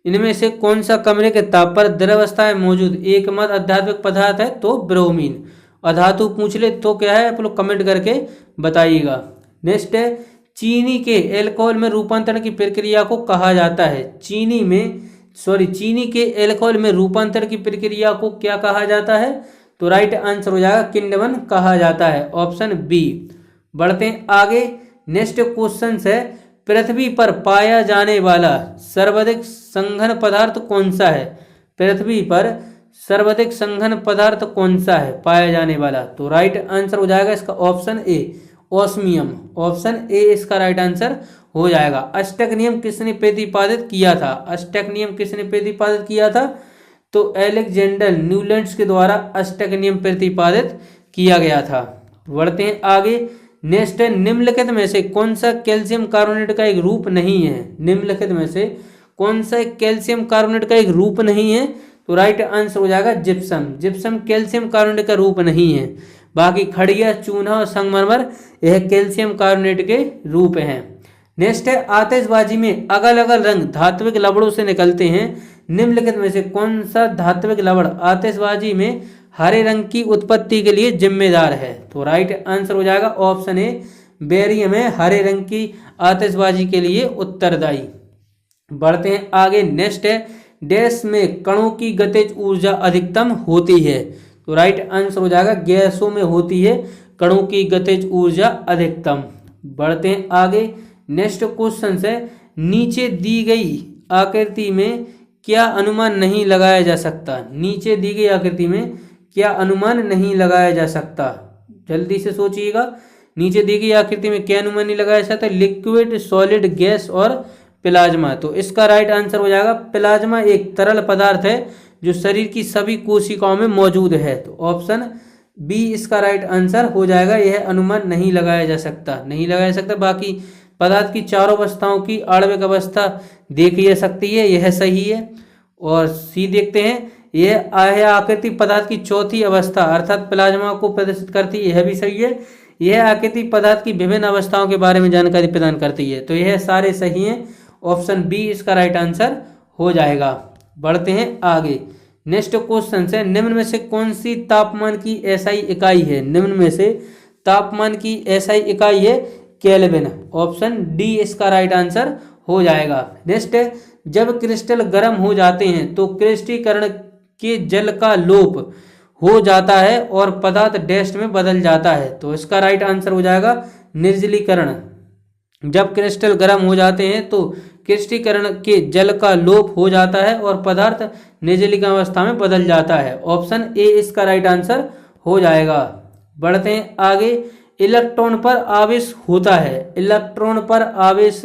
इनमें से कौन सा कमरे के ताप पर द्रव अवस्था में मौजूद एकमात्र आध्यात्मिक पदार्थ है? तो ब्रोमीन। अधातु पूछ ले तो क्या है आप लोग कमेंट करके बताइएगा। नेक्स्ट है, चीनी के एल्कोहल में रूपांतरण की प्रक्रिया को कहा जाता है? चीनी के एल्कोहल में रूपांतरण की प्रक्रिया को क्या कहा जाता है? तो राइट आंसर हो जाएगा किण्वन कहा जाता है, ऑप्शन बी। बढ़ते हैं आगे। नेक्स्ट क्वेश्चन है, पृथ्वी पर पाया जाने वाला सर्वाधिक संघन पदार्थ कौन सा है? पृथ्वी पर सर्वाधिक संघन पदार्थ कौन सा है पाया जाने वाला? तो राइट आंसर हो जाएगा इसका option A, osmium, option A इसका राइट आंसर हो जाएगा। अष्टक नियम किसने प्रतिपादित किया था? अष्टक नियम किसने प्रतिपादित किया था? तो अलेक्जेंडर न्यूलैंड्स के द्वारा अष्टक नियम प्रतिपादित किया गया था। बढ़ते हैं आगे। नेक्स्ट है, निम्नलिखित में से कौन सा कैल्शियम कार्बोनेट का एक रूप नहीं है? निम्नलिखित में से कौन सा कैल्शियम कार्बोनेट का एक रूप नहीं है? तो राइट आंसर हो जाएगा जिप्सम। जिप्सम कैल्शियम कार्बोनेट का रूप नहीं है, बाकी खड़िया, चूना और संगमरमर यह कैल्शियम कार्बोनेट के रूप हैं। नेक्स्ट है, आतिशबाजी में अलग अलग रंग धात्विक लवणों से निकलते हैं। निम्नलिखित में से कौन सा धात्विक लवण आतिशबाजी में हरे रंग की उत्पत्ति के लिए जिम्मेदार है? तो राइट आंसर हो जाएगा ऑप्शन ए, बेरियम है हरे रंग की आतिशबाजी के लिए उत्तरदायी। बढ़ते हैं आगे। नेक्स्ट है, डैश में कणों की गतिज ऊर्जा अधिकतम होती है? तो राइट आंसर हो जाएगा गैसों में होती है कणों की गतिज ऊर्जा अधिकतम। बढ़ते हैं आगे। नेक्स्ट क्वेश्चन है, नीचे दी गई आकृति में क्या अनुमान नहीं लगाया जा सकता? नीचे दी गई आकृति में क्या अनुमान नहीं लगाया जा सकता? जल्दी से सोचिएगा, नीचे दी गई आकृति में क्या अनुमान नहीं लगाया जा सकता? लिक्विड, सॉलिड, गैस और प्लाज्मा। तो इसका राइट आंसर हो जाएगा प्लाज्मा एक तरल पदार्थ है जो शरीर की सभी कोशिकाओं में मौजूद है। तो ऑप्शन बी इसका राइट आंसर हो जाएगा, यह अनुमान नहीं लगाया जा सकता, नहीं लगाया जा सकता। बाकी पदार्थ की चारों अवस्थाओं की आणविक अवस्था देखी जा सकती है, यह सही है। और सी देखते हैं, यह आकृति पदार्थ की चौथी अवस्था अर्थात प्लाज्मा को प्रदर्शित करती है, यह भी सही है। यह आकृति पदार्थ की विभिन्न अवस्थाओं के बारे में जानकारी प्रदान करती है। तो यह सारे सही हैं, ऑप्शन बी इसका राइट आंसर हो जाएगा। बढ़ते हैं आगे। नेक्स्ट क्वेश्चन है, निम्न में से कौन सी तापमान की एसआई इकाई है? निम्न में से तापमान की एसआई इकाई है केल्विन, ऑप्शन डी इसका राइट आंसर हो जाएगा। नेक्स्ट है, जब क्रिस्टल गर्म हो जाते हैं तो क्रिस्टलीकरण के जल का लोप हो जाता है और पदार्थ डस्ट में बदल जाता है। तो इसका राइट आंसर हो जाएगा निर्जलीकरण। जब क्रिस्टल गर्म हो जाते हैं तो क्रिस्टलीकरण के जल का लोप हो जाता है और पदार्थ निर्जलीकरण अवस्था में बदल जाता है। ऑप्शन ए इसका राइट आंसर हो जाएगा। बढ़ते हैं आगे। इलेक्ट्रॉन पर आवेश होता है, इलेक्ट्रॉन पर आवेश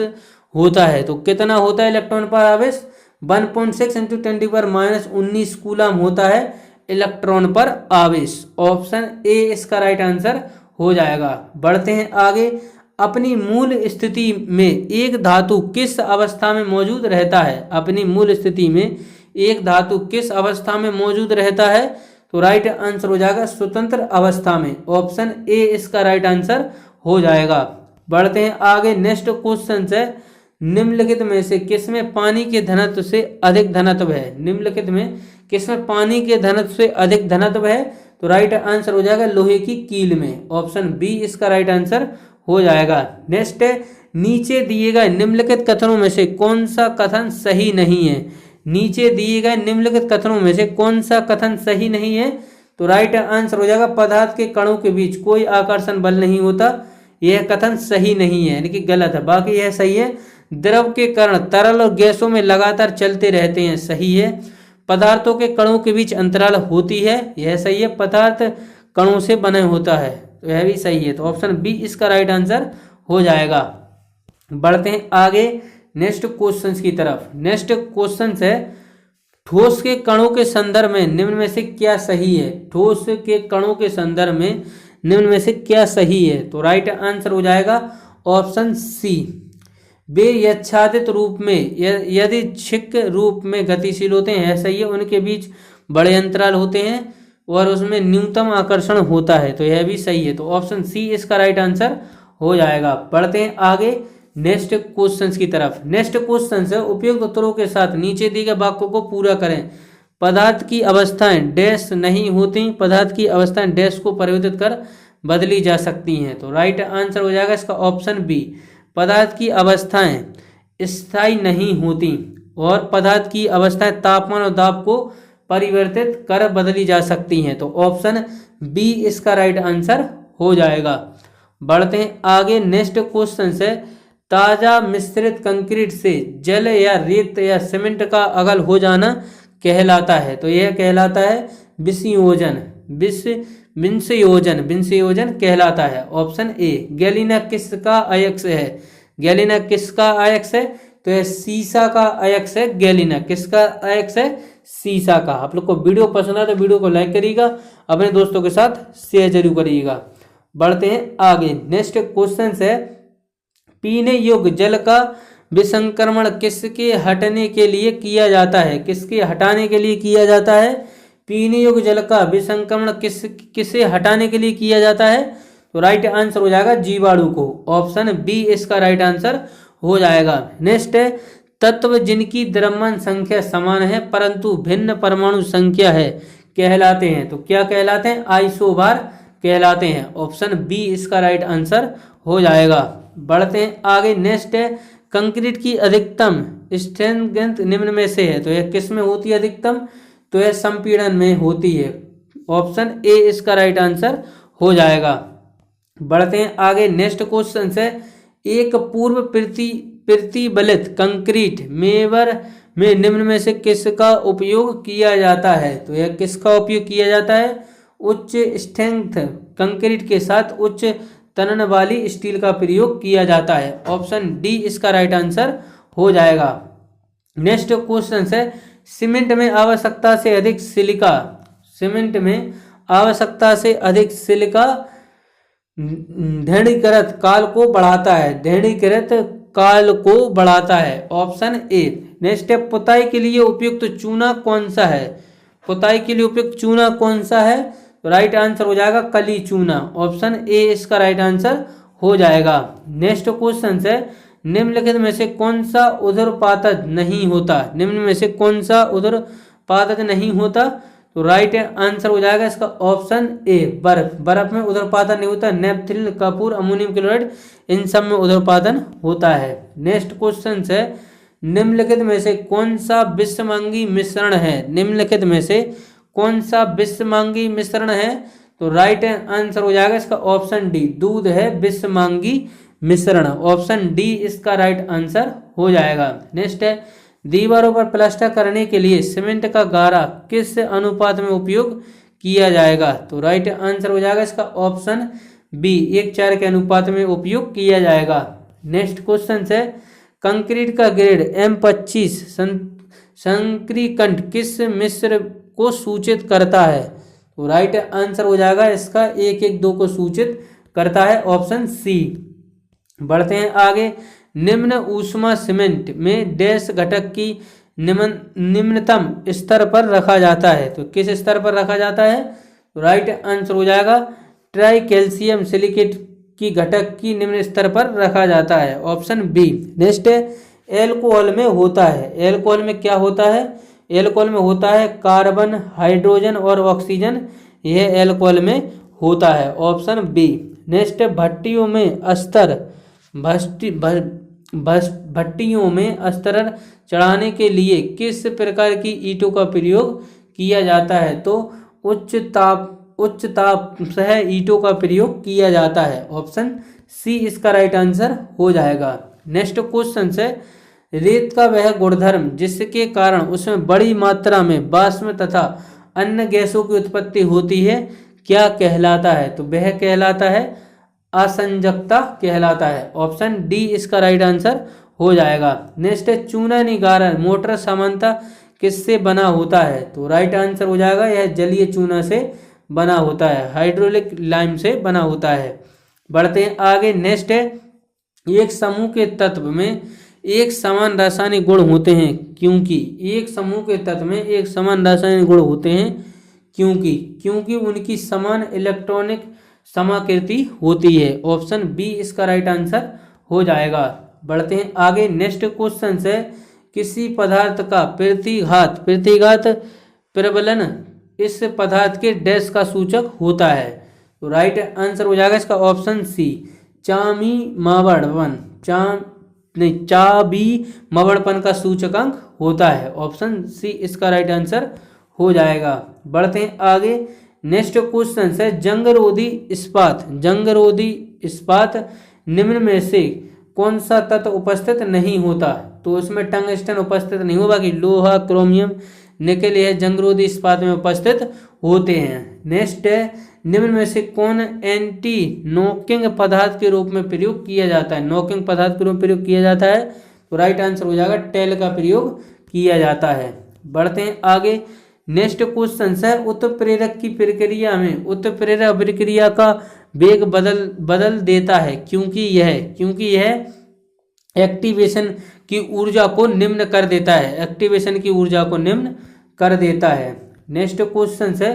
होता है तो कितना होता है इलेक्ट्रॉन पर आवेश? 1.6 × 10⁻⁻19 कूलम होता है इलेक्ट्रॉन पर आवेश। ऑप्शन ए इसका राइट आंसर हो जाएगा। बढ़ते हैं आगे। अपनी मूल स्थिति में एक धातु किस अवस्था में मौजूद रहता है? अपनी मूल स्थिति में एक धातु किस अवस्था में मौजूद रहता है? तो राइट आंसर हो जाएगा स्वतंत्र अवस्था में। ऑप्शन ए इसका राइट आंसर हो जाएगा। बढ़ते हैं आगे। नेक्स्ट क्वेश्चन है, निम्नलिखित में से किसमें पानी के घनत्व से अधिक घनत्व है? निम्नलिखित में किसमें पानी के घनत्व से अधिक घनत्व है? तो राइट आंसर हो जाएगा लोहे की कील में। ऑप्शन बी इसका राइट आंसर हो जाएगा। नेक्स्ट है, नीचे दिए गए निम्नलिखित कथनों में से कौन सा कथन सही नहीं है? नीचे दिए गए निम्नलिखित कथनों में से कौन सा कथन सही नहीं है? तो राइट आंसर हो जाएगा पदार्थ के कणों के बीच कोई आकर्षण बल नहीं होता, यह कथन सही नहीं है, यानी कि गलत है। बाकी यह सही है। द्रव के कण तरल और गैसों में लगातार चलते रहते हैं, सही है। पदार्थों के कणों के बीच अंतराल होती है, यह सही है। पदार्थ कणों से बने होता है, तो यह भी सही है। तो ऑप्शन बी इसका राइट आंसर हो जाएगा। बढ़ते हैं आगे नेक्स्ट क्वेश्चन की तरफ। नेक्स्ट क्वेश्चन है ठोस के कणों के संदर्भ में निम्न में से क्या सही है। ठोस के कणों के संदर्भ में निम्न में से क्या सही है। तो राइट आंसर हो जाएगा ऑप्शन सी। वे यच्छादित रूप में यादृच्छिक रूप में गतिशील होते हैं, ऐसा ही है। उनके बीच बड़े अंतराल होते हैं और उसमें न्यूनतम आकर्षण होता है, तो यह भी सही है। तो ऑप्शन सी इसका राइट आंसर हो जाएगा। बढ़ते हैं आगे नेक्स्ट क्वेश्चन की तरफ। नेक्स्ट क्वेश्चन है उपयुक्त उत्तरों के साथ नीचे दिए गए वाक्यों को पूरा करें। पदार्थ की अवस्थाएं डैश नहीं होती, पदार्थ की अवस्थाएं डैश को परिवर्तित कर बदली जा सकती हैं। तो राइट आंसर हो जाएगा इसका ऑप्शन बी। पदार्थ की अवस्थाएं स्थायी नहीं होती और पदार्थ की अवस्थाएं तापमान और दाब को परिवर्तित कर बदली जा सकती हैं। तो ऑप्शन बी इसका राइट आंसर हो जाएगा। बढ़ते हैं आगे नेक्स्ट क्वेश्चन से ताजा मिश्रित कंक्रीट से जल या रेत या सीमेंट का अगल हो जाना कहलाता है। तो यह कहलाता है विसंयोजन। विसंयोजन कहलाता है। Option A. गैलिना किसका अयस्क है। गैलिना किसका अयस्क है। तो यह सीसा का अयस्क है। गैलिना किसका अयस्क है। सीसा का। आप लोग को वीडियो पसंद आए तो वीडियो को लाइक करिएगा, अपने दोस्तों के साथ शेयर जरूर करिएगा। बढ़ते हैं आगे नेक्स्ट क्वेश्चन है पीने योग्य जल का विसंक्रमण किसके हटने के लिए किया जाता है। किसके हटाने के लिए किया जाता है। पीने योग्य जल का विसंक्रमण किसे हटाने के लिए किया जाता है। तो राइट आंसर हो जाएगा जीवाणु को। ऑप्शन बी इसका राइट आंसर हो जाएगा। नेक्स्ट है तत्व जिनकी द्रव्यमान संख्या समान है परंतु भिन्न परमाणु संख्या है कहलाते हैं। तो क्या कहलाते हैं। आइसोबार कहलाते हैं। ऑप्शन बी इसका राइट आंसर हो जाएगा। बढ़ते हैं आगे नेक्स्ट है कंक्रीट की अधिकतम स्ट्रेंथ निम्न में से है। तो यह किस में होती है अधिकतम। तो यह संपीड़न में होती है। ऑप्शन ए इसका राइट आंसर हो जाएगा। बढ़ते हैं आगे नेक्स्ट क्वेश्चन है एक पूर्व प्रतिबलित कंक्रीट मेवर में निम्न में से किसका उपयोग किया जाता है। तो यह किसका उपयोग किया जाता है। उच्च स्ट्रेंथ कंक्रीट के साथ उच्च तनन वाली स्टील का प्रयोग किया जाता है। ऑप्शन डी इसका राइट आंसर हो जाएगा। नेक्स्ट क्वेश्चन है सीमेंट में आवश्यकता से अधिक सिलिका। सीमेंट में आवश्यकता से अधिक सिलिका दृढ़ीकृत काल को बढ़ाता है। दृढ़ीकृत काल को बढ़ाता है। Option A. नेक्स्ट है पुताई के लिए उपयुक्त चूना कौन सा है। पुताई के लिए उपयुक्त चूना कौन सा है। तो राइट आंसर हो जाएगा कली चूना। ऑप्शन ए इसका राइट आंसर हो जाएगा। नेक्स्ट क्वेश्चन है निम्नलिखित में से कौन सा ऊर्ध्वपातज नहीं होता। निम्न में से कौन सा ऊर्ध्वपातज नहीं होता। तो राइट आंसर हो जाएगा इसका ऑप्शन ए बर्फ। बर्फ में ऊर्ध्वपातन नहीं होता। नेपथलीन कपूर अमोनियम क्लोराइड इन सब में ऊर्ध्वपातन होता है। नेक्स्ट क्वेश्चन है निम्नलिखित में से कौन सा विषमांगी मिश्रण है। निम्नलिखित में से कौन सा विषमांगी मिश्रण है। तो राइट आंसर हो जाएगा इसका ऑप्शन डी दूध है विषमांगी मिश्रण। ऑप्शन डी इसका राइट आंसर हो जाएगा। नेक्स्ट है दीवारों पर प्लास्टर करने के लिए सीमेंट का गारा किस अनुपात में उपयोग किया जाएगा। तो राइट आंसर हो जाएगा इसका ऑप्शन बी 1:4 के अनुपात में उपयोग किया जाएगा। नेक्स्ट क्वेश्चन है कंक्रीट का ग्रेड M25 संक्रीकंठ किस मिश्र को सूचित करता है। तो राइट आंसर हो जाएगा इसका 112 को सूचित करता है। Option C. बढ़ते हैं आगे निम्न ऊष्मा सीमेंट में डैश घटक की निम्नतम स्तर पर रखा जाता है। तो किस स्तर पर रखा जाता है। तो राइट आंसर हो जाएगा ट्राई कैल्शियम सिलिकेट की घटक की निम्न स्तर पर रखा जाता है। Option B. नेक्स्ट है एल्कोहल में होता है। एल्कोहल में क्या होता है। एल्कोहल में होता है कार्बन हाइड्रोजन और ऑक्सीजन। यह एल्कोहल में होता है। Option B. नेक्स्ट भट्टियों में अस्तर चढ़ाने के लिए किस प्रकार की ईंटों का प्रयोग किया जाता है। तो उच्च ताप सह ईंटों का प्रयोग किया जाता है। ऑप्शन सी इसका राइट आंसर हो जाएगा। नेक्स्ट क्वेश्चन है रेत का वह गुणधर्म जिसके कारण उसमें बड़ी मात्रा में वाष्प तथा अन्य गैसों की उत्पत्ति होती है क्या कहलाता है? तो वह कहलाता है असंजकता कहलाता है। ऑप्शन डी इसका राइट आंसर हो जाएगा। नेक्स्ट है चूना निगारण मोटर सामान्यतः किससे बना होता है? तो राइट आंसर हो जाएगा यह जलीय चूना से बना होता है, हाइड्रोलिक लाइम से बना होता है। बढ़ते हैं आगे। नेक्स्ट है एक समूह के तत्व में एक समान रासायनिक गुण होते हैं क्योंकि एक समूह के तत्व में एक समान रासायनिक गुण होते हैं क्योंकि उनकी समान इलेक्ट्रॉनिक समाकृति होती है। ऑप्शन बी इसका राइट आंसर हो जाएगा। बढ़ते हैं आगे। नेक्स्ट क्वेश्चन है किसी पदार्थ का प्रतिघात प्रबलन इस पदार्थ के डैश का सूचक होता है? तो राइट आंसर हो जाएगा इसका ऑप्शन सी चाबी मवड़पन का सूचकांक होता है। ऑप्शन सी इसका राइट आंसर हो जाएगा। बढ़ते हैं आगे। नेक्स्ट क्वेश्चन है जंगरोधी इस्पात निम्न में से कौन सा तत्व उपस्थित नहीं होता? तो इसमें टंगस्टन उपस्थित नहीं होगा कि लोहा क्रोमियम निकेल यह जंगरोधी इस्पात में उपस्थित होते हैं। नेक्स्ट है निम्न में से कौन एंटी नॉकिंग पदार्थ के रूप में प्रयोग किया जाता है? नॉकिंग पदार्थ के रूप में प्रयोग किया जाता है तो राइट आंसर हो जाएगा टेल का प्रयोग किया जाता है। बढ़ते हैं आगे। नेक्स्ट क्वेश्चन है उत्प्रेरक की प्रक्रिया में उत्प्रेरक प्रक्रिया का वेग बदल देता है क्योंकि यह एक्टिवेशन की ऊर्जा को निम्न कर देता है। नेक्स्ट क्वेश्चन है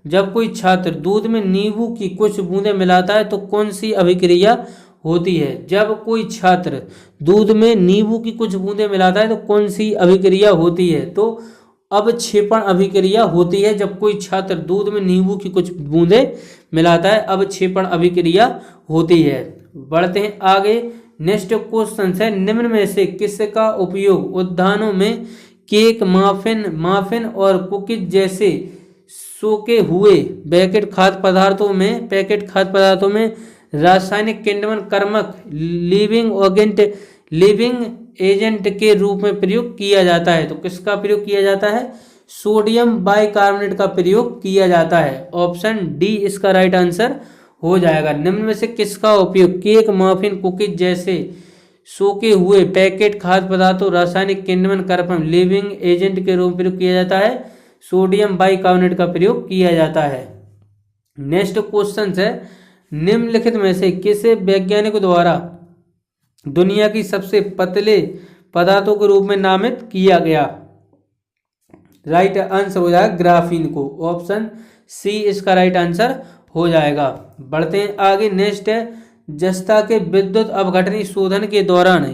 जब कोई छात्र दूध में नींबू की कुछ बूंदें मिलाता है तो कौन सी अभिक्रिया होती है? जब कोई छात्र दूध में नींबू की कुछ बूंदें मिलाता है तो कौन सी अभिक्रिया होती है? तो अवक्षेपण अभिक्रिया होती है। जब कोई छात्र दूध में नींबू की कुछ बूंदें मिलाता है अवक्षेपण अभिक्रिया होती है। बढ़ते हैं आगे। नेक्स्ट क्वेश्चन है निम्न में से किसका उपयोग उद्यानों में केक माफिन और कुकीज जैसे सोखे हुए पैकेट खाद्य पदार्थों में रासायनिक किण्वन कर्मक लिविंग एजेंट के रूप में प्रयोग किया जाता है? तो किसका प्रयोग किया जाता है? सोडियम बाइकार्बोनेट का प्रयोग किया जाता है। ऑप्शन डी इसका राइट आंसर हो जाएगा। निम्न में से किसका उपयोग केक माफिन कुकीज जैसे सोखे हुए पैकेट खाद्य पदार्थों रासायनिक किण्वन कर्मक लिविंग एजेंट के रूप में प्रयोग किया जाता है? सोडियम बाइकार्बोनेट का प्रयोग किया जाता है। नेक्स्ट क्वेश्चन है निम्नलिखित में से किसे वैज्ञानिक द्वारा दुनिया की सबसे पतले पदार्थों के रूप में नामित किया गया? राइट आंसर हो जाएगा ग्राफीन को। ऑप्शन सी इसका राइट आंसर हो जाएगा। बढ़ते हैं आगे। नेक्स्ट है जस्ता के विद्युत अपघटनी शोधन के दौरान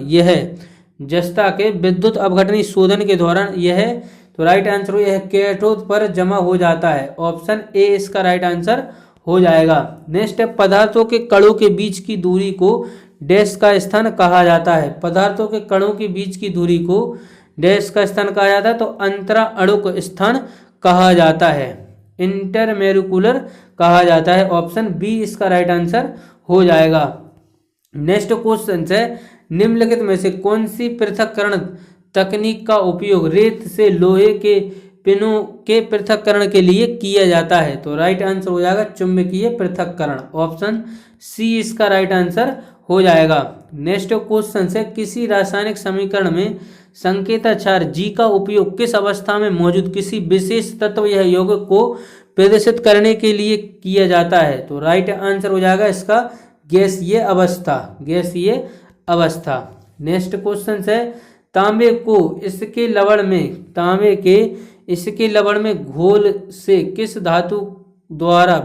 यह तो राइट आंसर हो यह कैथोड पर जमा हो जाता है। ऑप्शन ए इसका राइट आंसर हो जाएगा। नेक्स्ट है पदार्थों के कणों के बीच की दूरी को डैश का स्थान कहा जाता है? पदार्थों के कणों के बीच की दूरी को डैश का स्थान कहा जाता है तो अंतरा अणुक स्थान कहा जाता है, इंटरमोलिकुलर कहा जाता है। ऑप्शन बी इसका राइट आंसर हो जाएगा। नेक्स्ट क्वेश्चन है निम्नलिखित में से कौन सी पृथक्करण तकनीक का उपयोग रेत से लोहे के पिनों के पृथक्करण के लिए किया जाता है? तो राइट आंसर हो जाएगा चुंबकीय पृथक्करण। ऑप्शन सी इसका राइट आंसर हो जाएगा। नेक्स्ट क्वेश्चन है किसी रासायनिक समीकरण में संकेताक्षर जी का उपयोग किस अवस्था में मौजूद किसी विशेष तत्व या यौगिक को प्रदर्शित करने के लिए किया जाता है? तो राइट आंसर हो जाएगा इसका गैसीय अवस्था। नेक्स्ट क्वेश्चन है तांबे को इसके लवण में घोल से किस धातु द्वारा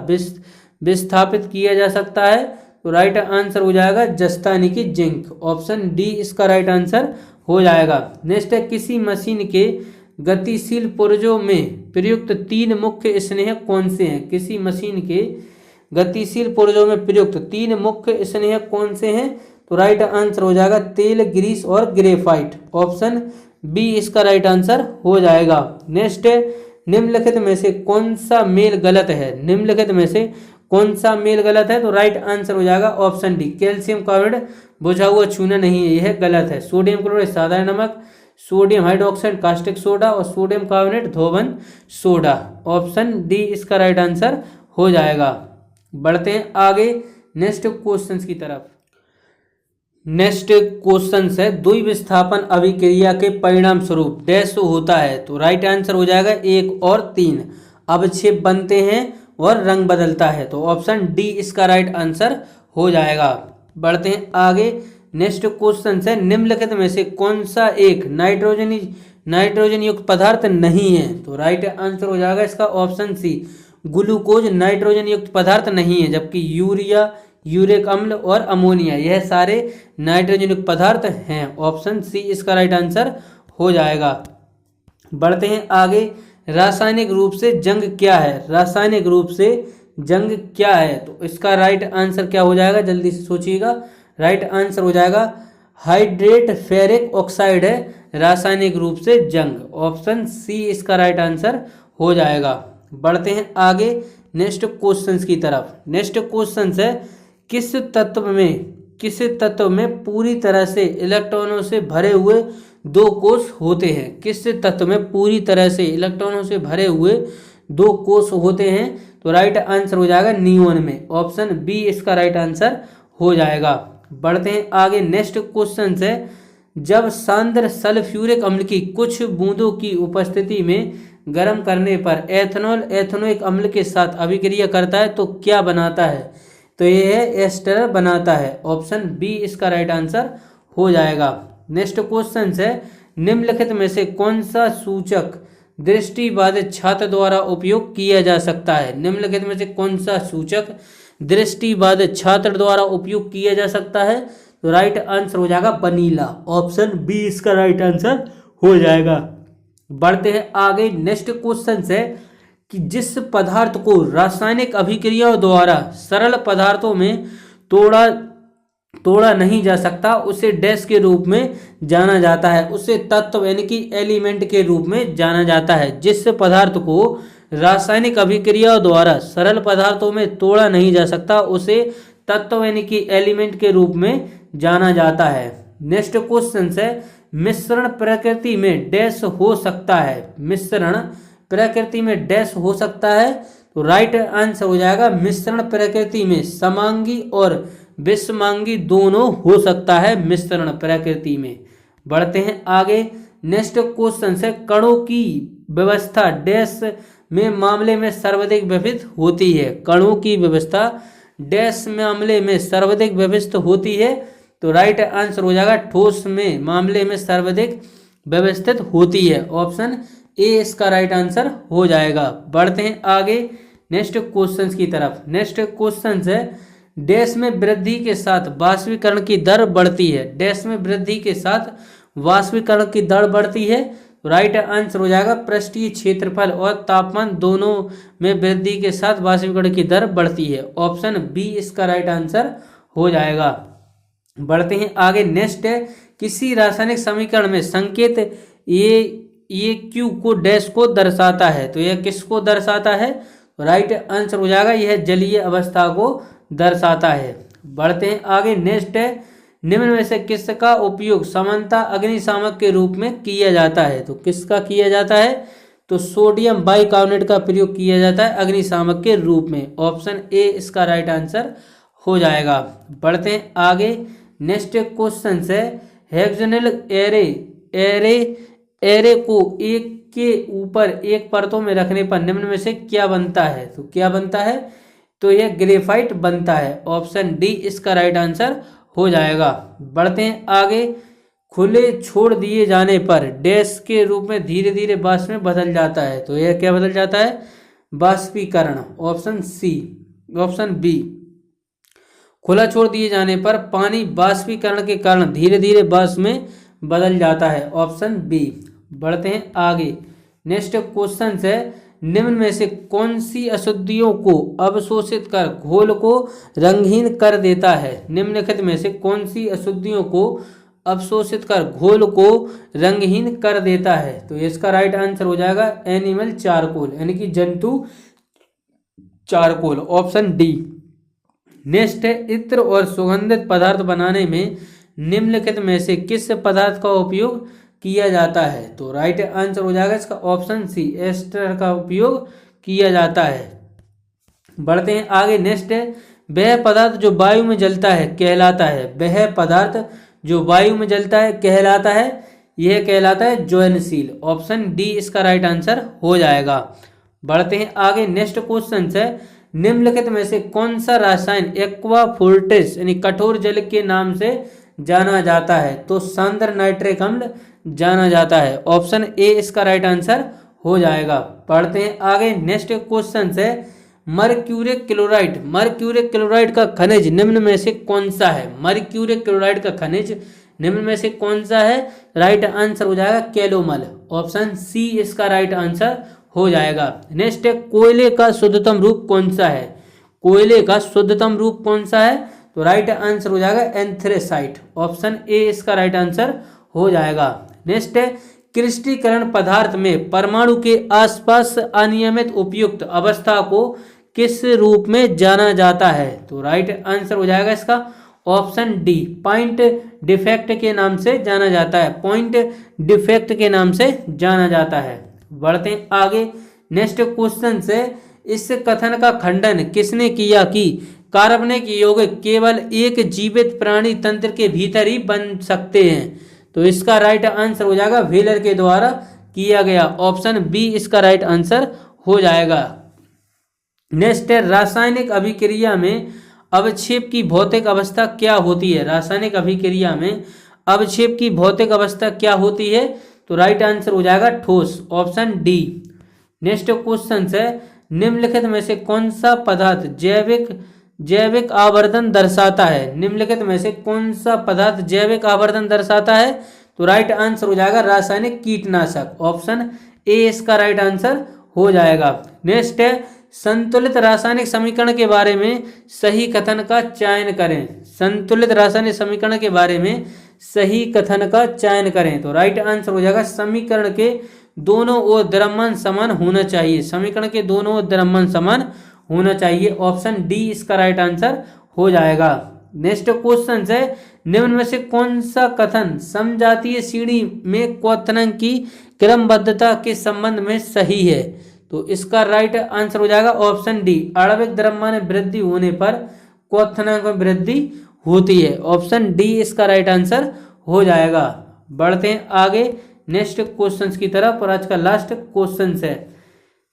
विस्थापित किया जा सकता है? तो राइट आंसर हो जाएगा जस्ता यानी कि जिंक। ऑप्शन डी इसका राइट आंसर हो जाएगा। नेक्स्ट है किसी मशीन के गतिशील पुर्जों में प्रयुक्त तीन मुख्य स्नेह कौन से हैं? किसी मशीन के गतिशील पुर्जों में प्रयुक्त तीन मुख्य स्नेह कौन से हैं? तो राइट आंसर हो जाएगा तेल, ग्रीस और ग्रेफाइट। ऑप्शन बी इसका राइट आंसर हो जाएगा। नेक्स्ट है निम्नलिखित में से कौन सा मेल गलत है? निम्नलिखित में से कौन सा मेल गलत है? तो राइट आंसर हो जाएगा ऑप्शन डी, कैल्शियम कार्बोनेट बुझा हुआ चूना नहीं है, यह गलत है। सोडियम क्लोराइड साधारण नमक, सोडियम हाइड्रोक्साइड कास्टिक सोडा और सोडियम कार्बोनेट धोवन सोडा। ऑप्शन डी इसका राइट आंसर हो जाएगा। बढ़ते हैं आगे नेक्स्ट क्वेश्चन की तरफ। नेक्स्ट क्वेश्चन है द्वि विस्थापन अभिक्रिया के परिणाम स्वरूप डैश होता है। तो राइट आंसर हो जाएगा 1 और 3 अवक्षेप बनते हैं और रंग बदलता है। तो ऑप्शन डी इसका राइट आंसर हो जाएगा। बढ़ते हैं आगे नेक्स्ट क्वेश्चन है निम्नलिखित में से कौन सा एक नाइट्रोजन युक्त पदार्थ नहीं है? तो राइट आंसर हो जाएगा इसका ऑप्शन सी, ग्लूकोज नाइट्रोजन युक्त पदार्थ नहीं है, जबकि यूरिया, यूरिक अम्ल और अमोनिया यह सारे नाइट्रोजन युक्त पदार्थ हैं। ऑप्शन सी इसका राइट आंसर हो जाएगा। बढ़ते हैं आगे रासायनिक रूप से जंग क्या है? रासायनिक रूप से जंग क्या है? तो इसका राइट आंसर क्या हो जाएगा? जल्दी से सोचिएगा। राइट आंसर हो जाएगा हाइड्रेट फेरिक ऑक्साइड है रासायनिक रूप से जंग। ऑप्शन सी इसका राइट आंसर हो जाएगा। बढ़ते हैं आगे नेक्स्ट क्वेश्चन की तरफ। नेक्स्ट क्वेश्चन है किस तत्व में पूरी तरह से इलेक्ट्रॉनों से भरे हुए 2 कोष होते हैं? किस तत्व में पूरी तरह से इलेक्ट्रॉनों से भरे हुए 2 कोष होते हैं? तो राइट आंसर हो जाएगा नियोन में। ऑप्शन बी इसका राइट आंसर हो जाएगा। बढ़ते हैं आगे नेक्स्ट क्वेश्चन है जब सांद्र सल्फ्यूरिक अम्ल की कुछ बूंदों की उपस्थिति में गर्म करने पर एथेनॉल एथेनोइक अम्ल के साथ अभिक्रिया करता है तो क्या बनाता है? तो यह है एस्टर बनाता है। ऑप्शन बी इसका राइट आंसर हो जाएगा। नेक्स्ट क्वेश्चन है निम्नलिखित में से कौन सा सूचक दृष्टिबाधित छात्र द्वारा उपयोग किया जा सकता है? निम्नलिखित में से कौन सा सूचक दृष्टिबाधित छात्र द्वारा उपयोग किया जा सकता है? तो राइट आंसर हो जाएगा वनीला। ऑप्शन बी इसका राइट आंसर हो जाएगा। बढ़ते हैं आगे नेक्स्ट क्वेश्चन है कि जिस पदार्थ को रासायनिक अभिक्रियाओं द्वारा सरल पदार्थों में तोड़ा नहीं जा सकता उसे डैश के रूप में जाना जाता है, उसे तत्व यानी कि एलिमेंट के रूप में जाना जाता है। जिस पदार्थ को रासायनिक अभिक्रियाओं द्वारा सरल पदार्थों में तोड़ा नहीं जा सकता उसे तत्व यानी कि एलिमेंट के रूप में जाना जाता है। नेक्स्ट क्वेश्चन है मिश्रण प्रकृति में डैश हो सकता है? मिश्रण प्रकृति में डैश हो सकता है? तो राइट आंसर हो जाएगा मिश्रण प्रकृति में समांगी और विषमांगी दोनों हो सकता है मिश्रण प्रकृति में। बढ़ते हैं आगे नेक्स्ट क्वेश्चन है कणों की व्यवस्था डैश में मामले में सर्वाधिक व्यवस्थित होती है? कणों की व्यवस्था डैश मामले में सर्वाधिक व्यवस्थित होती है? तो राइट आंसर हो जाएगा ठोस में मामले में सर्वाधिक व्यवस्थित होती है। ऑप्शन ए इसका राइट आंसर हो जाएगा। बढ़ते हैं आगे नेक्स्ट क्वेश्चन की तरफ। नेक्स्ट क्वेश्चन है डैश में वृद्धि के साथ वाष्पीकरण की दर बढ़ती है? डैश में वृद्धि के साथ वाष्पीकरण की दर बढ़ती है? राइट आंसर हो जाएगा पृष्ठीय क्षेत्रफल और तापमान दोनों में वृद्धि के साथ वाष्पीकरण की दर बढ़ती है। ऑप्शन बी इसका राइट आंसर हो जाएगा। बढ़ते हैं आगे नेक्स्ट है किसी रासायनिक समीकरण में संकेत ये क्यू को डैश को दर्शाता है? तो यह किसको दर्शाता है? राइट आंसर हो जाएगा यह जलीय अवस्था को दर्शाता है। बढ़ते हैं आगे नेक्स्ट है निम्न में से किसका उपयोग सामान्यतः अग्निशामक के रूप में किया जाता है? तो किसका किया जाता है? तो सोडियम बाइकार्बोनेट का प्रयोग किया जाता है अग्निशामक के रूप में। ऑप्शन ए इसका राइट आंसर हो जाएगा। बढ़ते हैं आगे नेक्स्ट क्वेश्चन है हेक्सागोनल एरे को एक के ऊपर एक परतों में रखने पर निम्न में से क्या बनता है? तो क्या बनता है? तो यह ग्रेफाइट बनता है। ऑप्शन डी इसका राइट आंसर हो जाएगा। बढ़ते हैं आगे खुले छोड़ दिए जाने पर डैश के रूप में धीरे धीरे वाष्प में बदल जाता है? तो यह क्या बदल जाता है? वाष्पीकरण। Option C. ऑप्शन बी खुला छोड़ दिए जाने पर पानी वाष्पीकरण के कारण धीरे धीरे वाष्प में बदल जाता है। Option B. बढ़ते हैं आगे नेक्स्ट क्वेश्चन है निम्न में से कौन सी अशुद्धियों को अवशोषित कर घोल को रंगहीन कर देता है? निम्नलिखित में से कौन सी अशुद्धियों को अवशोषित कर घोल को रंगहीन कर देता है? तो इसका राइट आंसर हो जाएगा एनिमल चारकोल यानी कि जंतु चारकोल, ऑप्शन डी। नेक्स्ट है इत्र और सुगंधित पदार्थ बनाने में निम्नलिखित में से किस पदार्थ का उपयोग किया जाता है? तो राइट आंसर हो जाएगा इसका ऑप्शन सी, एस्टर का उपयोग किया जाता है। बढ़ते हैं आगे। नेक्स्ट है वह पदार्थ जो वायु में जलता है कहलाता है। वह पदार्थ जो वायु में जलता है कहलाता है, यह कहलाता है ज्वलनशील। ऑप्शन डी इसका राइट आंसर हो जाएगा। बढ़ते हैं आगे। नेक्स्ट क्वेश्चन है निम्नलिखित में से कौन सा रासायन एक्वा फोर्टिस यानी कठोर जल के नाम से जाना जाता है? तो सांद्र नाइट्रिक अम्ल जाना जाता है। ऑप्शन ए इसका राइट आंसर हो जाएगा। पढ़ते हैं आगे। नेक्स्ट क्वेश्चन है मर्क्यूरिक क्लोराइड। मर्क्यूरिक क्लोराइड का खनिज निम्न में से कौन सा है? मर्क्यूरिक क्लोराइड का खनिज निम्न में से कौन सा है? राइट आंसर हो जाएगा कैलोमल। ऑप्शन सी इसका राइट आंसर हो जाएगा। नेक्स्ट है कोयले का शुद्धतम रूप कौन सा है? कोयले का शुद्धतम रूप कौन सा है? तो राइट आंसर हो जाएगा एंथ्रेसाइट। ऑप्शन ए इसका राइट आंसर हो जाएगा। नेक्स्ट है क्रिस्टलीकरण पदार्थ में परमाणु के आसपास अनियमित उपयुक्त अवस्था को किस रूप में जाना जाता है? तो राइट आंसर हो जाएगा इसका ऑप्शन डी, पॉइंट डिफेक्ट के नाम से जाना जाता है। पॉइंट डिफेक्ट के नाम से जाना जाता है। बढ़ते हैं आगे। नेक्स्ट क्वेश्चन से इस कथन का खंडन किसने किया कि कार्बनिक यौगिक केवल एक जीवित प्राणी तंत्र के भीतर ही बन सकते हैं? तो इसका राइट आंसर हो जाएगा व्हीलर के द्वारा किया गया। ऑप्शन बी इसका राइट आंसर हो जाएगा। नेक्स्ट है रासायनिक अभिक्रिया में अवक्षेप की भौतिक अवस्था क्या होती है? रासायनिक अभिक्रिया में अवक्षेप की भौतिक अवस्था क्या होती है? तो राइट आंसर हो जाएगा ठोस। Option D. नेक्स्ट क्वेश्चन है निम्नलिखित में से कौन सा पदार्थ जैविक आवर्धन दर्शाता है? निम्नलिखित में से कौन सा पदार्थ जैविक आवर्धन दर्शाता है? तो राइट आंसर हो जाएगा रासायनिक कीटनाशक। ऑप्शन ए इसका राइट आंसर हो जाएगा। नेक्स्ट है संतुलित रासायनिक समीकरण के बारे में सही कथन का चयन करें। संतुलित रासायनिक समीकरण के बारे में सही कथन का चयन करें। तो राइट आंसर हो जाएगा समीकरण के दोनों ओर द्रव्यमान समान होना चाहिए। समीकरण के दोनों ओर द्रव्यमान समान होना चाहिए। ऑप्शन डी इसका राइट आंसर हो जाएगा। नेक्स्ट क्वेश्चन है निम्न में से कौन सा कथन समजातीय श्रेणी में क्वथनांक की क्रमबद्धता के संबंध में सही है? तो इसका राइट आंसर हो जाएगा ऑप्शन डी, आणविक द्रव्यमान में वृद्धि होने पर क्वथनांक में वृद्धि होती है। ऑप्शन डी इसका राइट आंसर हो जाएगा। बढ़ते हैं आगे नेक्स्ट क्वेश्चन की तरफ और आज का लास्ट क्वेश्चन है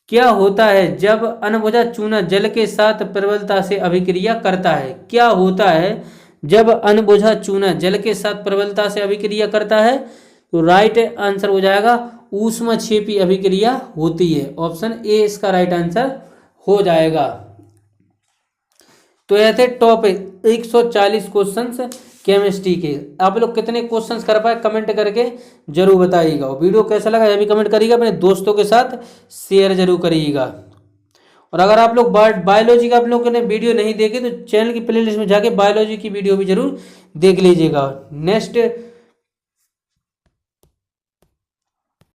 क्या होता है जब अनबुझा चूना जल के साथ प्रबलता से अभिक्रिया करता है? क्या होता है जब अनबुझा चूना जल के साथ प्रबलता से अभिक्रिया करता है? तो राइट आंसर हो जाएगा ऊष्मक्षेपी अभिक्रिया होती है। ऑप्शन ए इसका राइट आंसर हो जाएगा। तो यह थे टॉप 140 क्वेश्चंस केमिस्ट्री के। आप लोग कितने क्वेश्चंस कर पाए कमेंट करके जरूर बताइएगा। और वीडियो कैसा लगा यह भी कमेंट करिएगा, अपने दोस्तों के साथ शेयर जरूर करिएगा। और अगर आप लोग बायोलॉजी का आप लोगों ने वीडियो नहीं देखे तो चैनल की प्लेलिस्ट में जाके बायोलॉजी की वीडियो भी जरूर देख लीजिएगा। नेक्स्ट